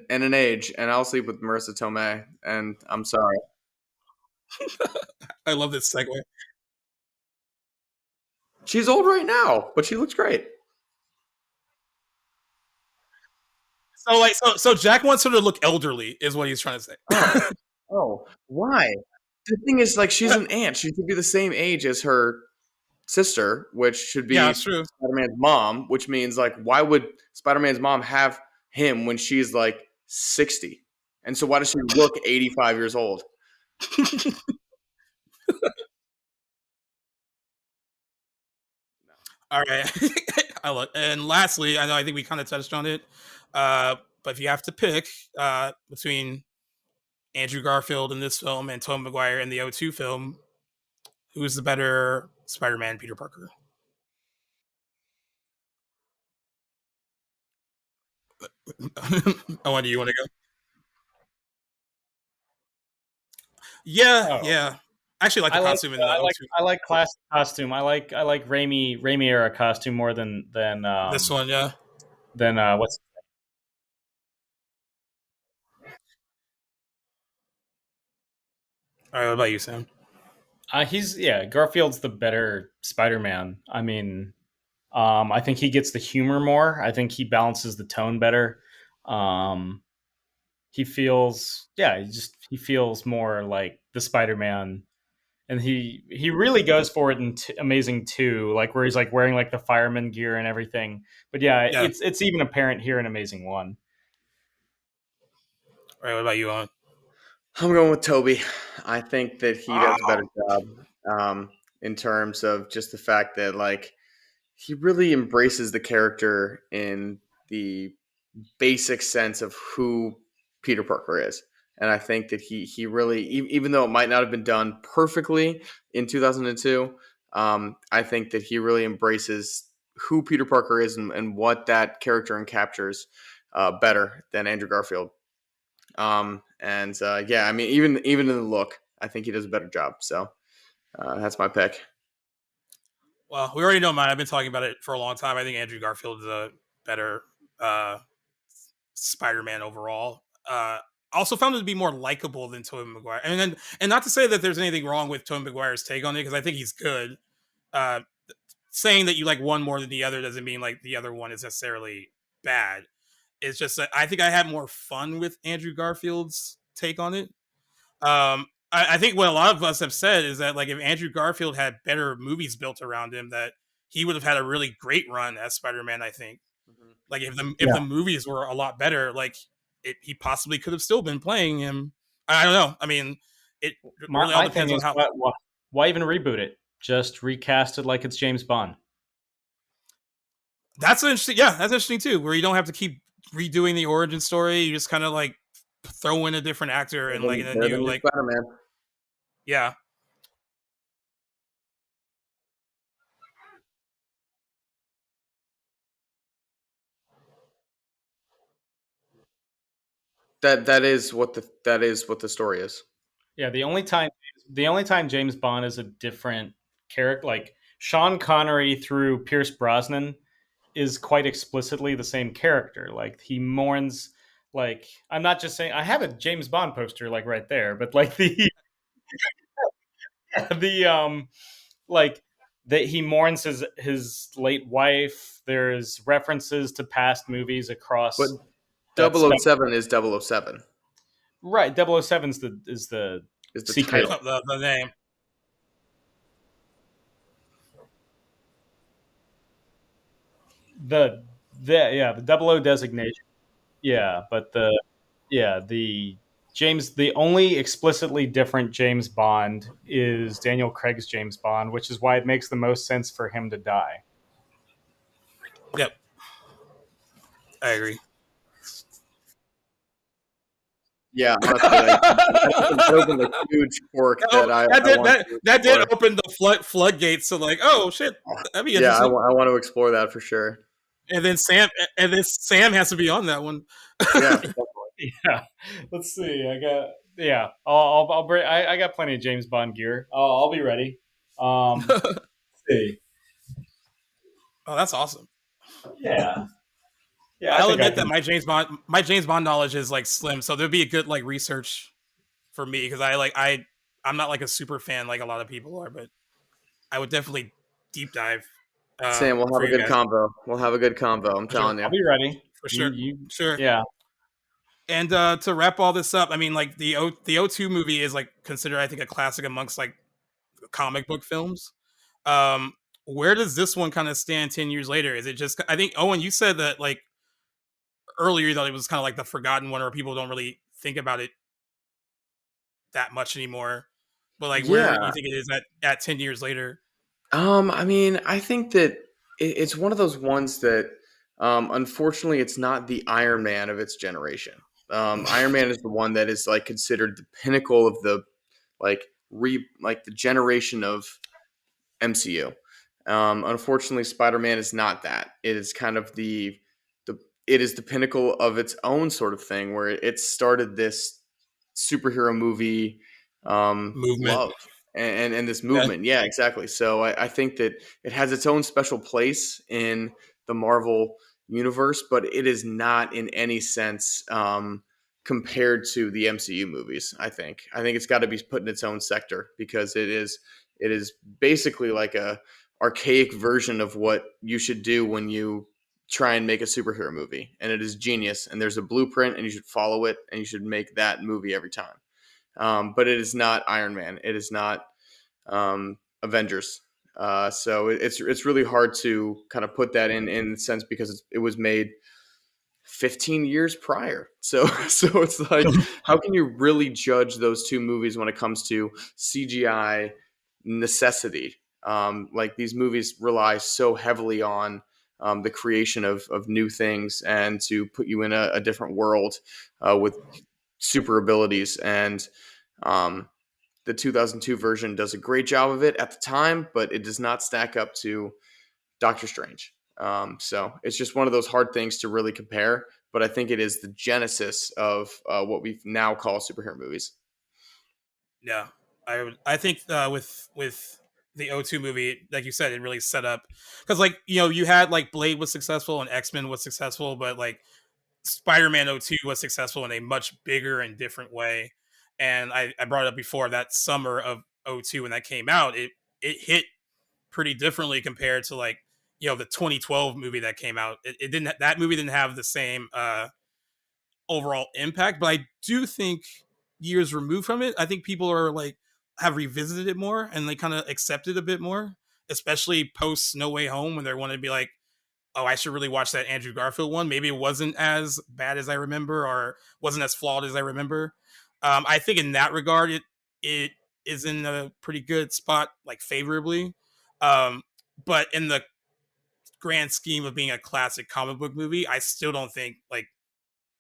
and an age, and I'll sleep with Marissa Tomei. And I'm sorry. I love this segue. She's old right now, but she looks great. So Jack wants her to look elderly, is what he's trying to say. Oh, why? The thing is, like, she's an aunt. She should be the same age as her sister, which should be Yeah, that's true. Spider-Man's mom, which means, like, why would Spider-Man's mom have him when she's, like, 60? And so why does she look 85 years old? All right. And lastly, I think we kind of touched on it, but if you have to pick between Andrew Garfield in this film and Tobey Maguire in the O2 film, who's the better Spider-Man, Peter Parker? Oh, do you want to go? Yeah, Oh, yeah. I actually like the costume in the O2. I like classic costume. I like Raimi era costume more This one, yeah. than what's All right, what about you, Sam? Garfield's the better Spider-Man. I mean, I think he gets the humor more. I think he balances the tone better. Um, he feels, he feels more like the Spider-Man, and he really goes for it in Amazing 2, like where he's like wearing like the fireman gear and everything. But yeah, Yeah. it's even apparent here in Amazing 1. Right. What about you, on? I'm going with Toby. I think that he does a better Oh, job in terms of just the fact that like he really embraces the character in the basic sense of who Peter Parker is. And I think that he really, even though it might not have been done perfectly in 2002, I think that he really embraces who Peter Parker is and what that character encaptures better than Andrew Garfield. Yeah, I mean, even in the look, I think he does a better job. So that's my pick. well, we already know mine. I've been talking about it for a long time. I think Andrew Garfield is a better uh, Spider-Man overall. Also found it to be more likable than Tobey Maguire. And not to say that there's anything wrong with Tobey Maguire's take on it, because I think he's good. Uh, Saying that you like one more than the other doesn't mean like the other one is necessarily bad. It's just that I think I had more fun with Andrew Garfield's take on it. I think what a lot of us have said is that like if Andrew Garfield had better movies built around him, that he would have had a really great run as Spider-Man. I think like if Yeah. the movies were a lot better, like he possibly could have still been playing him. I don't know. I mean, it really all My thing depends on is, how. why even reboot it? Just recast it like it's James Bond. That's interesting. Yeah, that's interesting too. Where you don't have to keep redoing the origin story. You just kind of like throw in a different actor and like in a Better than new your like Spider-Man. yeah. That is what the story is. Yeah, the only time James Bond is a different character, like Sean Connery through Pierce Brosnan, is quite explicitly the same character. Like he mourns. Like I'm not just saying I have a James Bond poster like right there, but like the like that he mourns his late wife. There's references to past movies But across that Double O spectrum. Seven is 007 Right, 007 is the is the secret. title. The name. The the double O designation. Yeah, but the James the only explicitly different James Bond is Daniel Craig's James Bond, which is why it makes the most sense for him to die. Yep, I agree. Yeah, honestly, like that opened a huge fork that I want to That did explore. open the floodgates to like, oh shit, that'd be Yeah, interesting. I want to explore that for sure. And then Sam has to be on that one. Yeah, definitely. Yeah, let's see. I got I'll bring. I got plenty of James Bond gear. I'll be ready. Let's see. Oh, that's awesome. Yeah, yeah. I I'll think I admit that can. my James Bond knowledge is like slim, so there'd be a good like research for me because I'm not like a super fan like a lot of people are, but I would definitely deep dive Sam, we'll have for a you good guys convo. We'll have a good convo. I'm for sure. telling I'll you. be ready. For sure, You. sure. Yeah. And to wrap all this up, I mean, like the O2 movie is like considered, I think, a classic amongst like comic book films. Um, where does this one kind of stand 10 years later? Is it just? I think Owen, you said that like earlier you thought it was kind of like the forgotten one, or people don't really think about it that much anymore. But like, where you Yeah. think it is at 10 years later? I mean, I think that it's one of those ones that, unfortunately, it's not the Iron Man of its generation. Iron Man is the one that is like considered the pinnacle of the like like the generation of MCU. Unfortunately, Spider Man is not that. It is kind of the it is the pinnacle of its own sort of thing, where it started this superhero movie Movement. love and this Yeah. movement. Yeah, exactly. So I think that it has its own special place in the Marvel universe, but it is not in any sense compared to the MCU movies. I think it's got to be put in its own sector, because it is basically like a archaic version of what you should do when you try and make a superhero movie, and it is genius. And there's a blueprint, and you should follow it, and you should make that movie every time. But it is not Iron Man. It is not Avengers. So it's really hard to kind of put that in the sense, because it was made 15 years prior. So it's like, how can you really judge those two movies when it comes to CGI necessity? Like, these movies rely so heavily on the creation of new things, and to put you in a different world with super abilities. And the 2002 version does a great job of it at the time, but it does not stack up to Doctor Strange. So it's just one of those hard things to really compare. But I think it is the genesis of what we now call superhero movies. Yeah, I think with the O2 movie, like you said, it really set up, because like you had like Blade was successful and X-Men was successful, but like Spider-Man O2 was successful in a much bigger and different way. And I brought it up before, that summer of O2 when that came out, it hit pretty differently compared to like the 2012 movie that came out. It didn't, that movie didn't have the same overall impact, but I do think years removed from it, I think people are like have revisited it more, and they kind of accept it a bit more, especially post No Way Home, when they want to be like, oh, I should really watch that Andrew Garfield one. Maybe it wasn't as bad as I remember, or wasn't as flawed as I remember. I think in that regard, it is in a pretty good spot, like favorably. But in the grand scheme of being a classic comic book movie, I still don't think like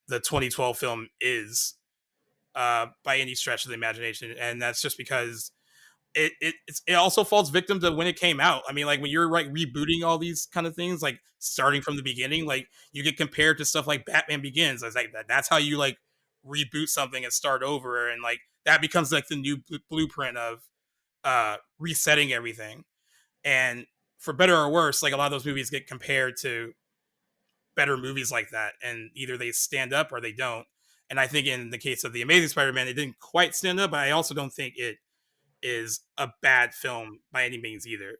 the 2012 film is by any stretch of the imagination, and that's just because it also falls victim to when it came out. I mean, like when you're like rebooting all these kind of things, like starting from the beginning, like you get compared to stuff like Batman Begins. I was like, that's how you like reboot something and start over, and like that becomes like the new blueprint of resetting everything. And for better or worse, like a lot of those movies get compared to better movies like that, and either they stand up or they don't. And I think in the case of the Amazing Spider-Man, it didn't quite stand up, but I also don't think it is a bad film by any means either.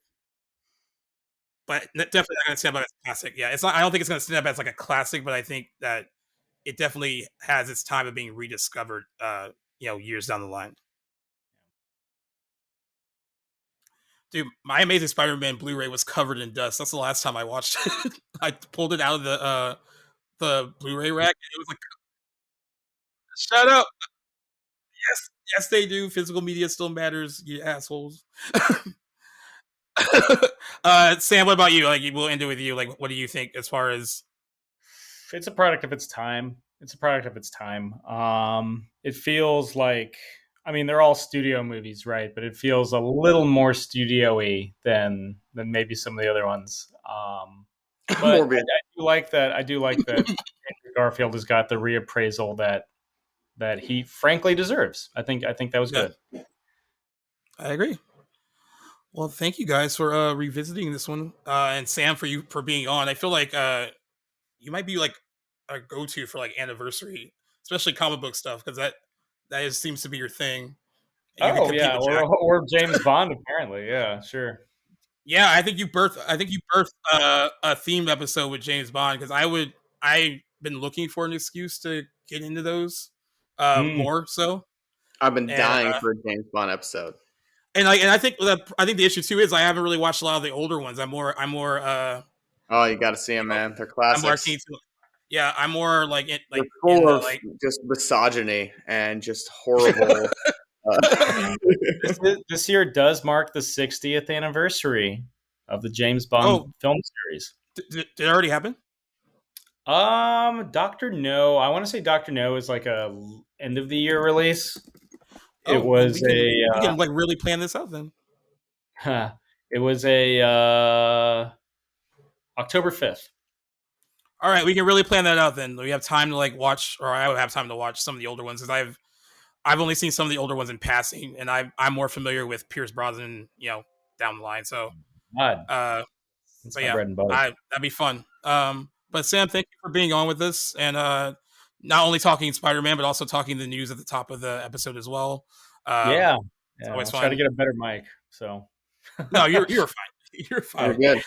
But definitely not going to stand up as a classic. Yeah, it's not. I don't think it's going to stand up as like a classic, but I think that it definitely has its time of being rediscovered. Years down the line. Dude, my Amazing Spider-Man Blu-ray was covered in dust. That's the last time I watched it. I pulled it out of the Blu-ray rack, and it was like, shut up. Yes, yes, they do. Physical media still matters, you assholes. Sam, what about you? Like, we'll end it with you. Like, what do you think as far as? It's a product of its time. It feels like, I mean, they're all studio movies, right? But it feels a little more studio-y than maybe some of the other ones. But I do like that. Andrew Garfield has got the reappraisal that he frankly deserves. I think that was good. I agree. Well, thank you guys for revisiting this one, and Sam for being on. I feel like you might be like a go-to for like anniversary, especially comic book stuff, because that seems to be your thing. Oh yeah, or James Bond apparently. Yeah, sure. Yeah, I think you birthed a themed episode with James Bond, because I've been looking for an excuse to get into those more so. I've been dying for a James Bond episode. And I think the issue too is I haven't really watched a lot of the older ones. I'm more. Oh, you got to see them, man. They're classics. I'm more like they're full of just misogyny and just horrible. This year does mark the 60th anniversary of the James Bond film series. Did it already happen? Dr. No. I want to say Dr. No is like a end of the year release. It was we can like really plan this out then. It was a October 5th. All right, we can really plan that out then. We have time to like watch, or I would have time to watch some of the older ones, because I've only seen some of the older ones in passing, and I'm more familiar with Pierce Brosnan, down the line. So, that'd be fun. But Sam, thank you for being on with us, and not only talking Spider-Man, but also talking the news at the top of the episode as well. Yeah. It's Yeah. always I'll try to fun. get a better mic. So No, you're fine. You're You're fine. good.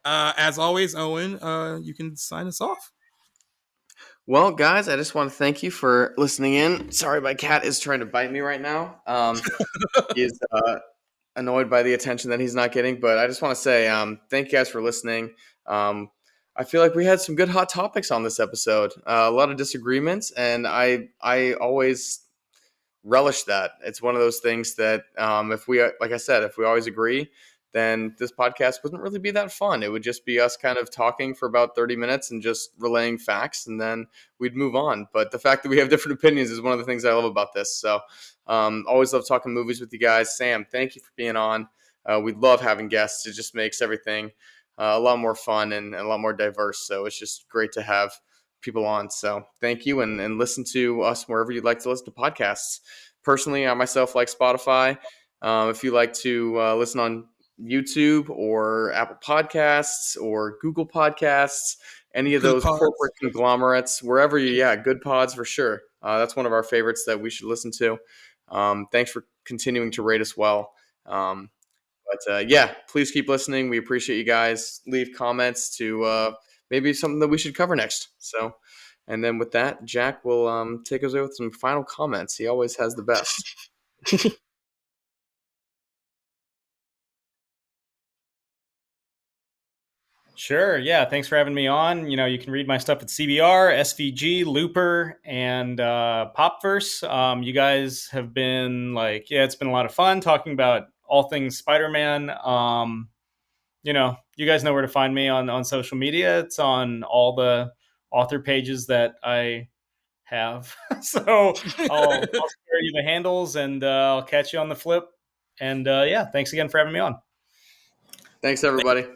As always, Owen, you can sign us off. Well, guys, I just want to thank you for listening in. Sorry, my cat is trying to bite me right now. He's annoyed by the attention that he's not getting, but I just want to say thank you guys for listening. I feel like we had some good hot topics on this episode. A lot of disagreements, and I always relish that. It's one of those things that if we, like I said, if we always agree, then this podcast wouldn't really be that fun. It would just be us kind of talking for about 30 minutes and just relaying facts, and then we'd move on. But the fact that we have different opinions is one of the things I love about this. So always love talking movies with you guys. Sam, thank you for being on. We love having guests. It just makes everything a lot more fun and a lot more diverse. So it's just great to have people on. So thank you, and listen to us wherever you'd like to listen to podcasts. Personally, I myself like Spotify. If you like to listen on YouTube or Apple Podcasts or Google Podcasts, any of Good those pods. corporate conglomerates, wherever good pods for sure. That's one of our favorites that we should listen to. Thanks for continuing to rate us well. Please keep listening. We appreciate you guys. Leave comments to maybe something that we should cover next. So, and then with that, Jack will take us away with some final comments. He always has the best. Sure. Yeah. Thanks for having me on. You can read my stuff at CBR, SVG, Looper, and Popverse. You guys have been it's been a lot of fun talking about all things Spider-Man. You guys know where to find me on social media. It's on all the author pages that I have. So I'll spare you the handles, and I'll catch you on the flip. And thanks again for having me on. Thanks, everybody.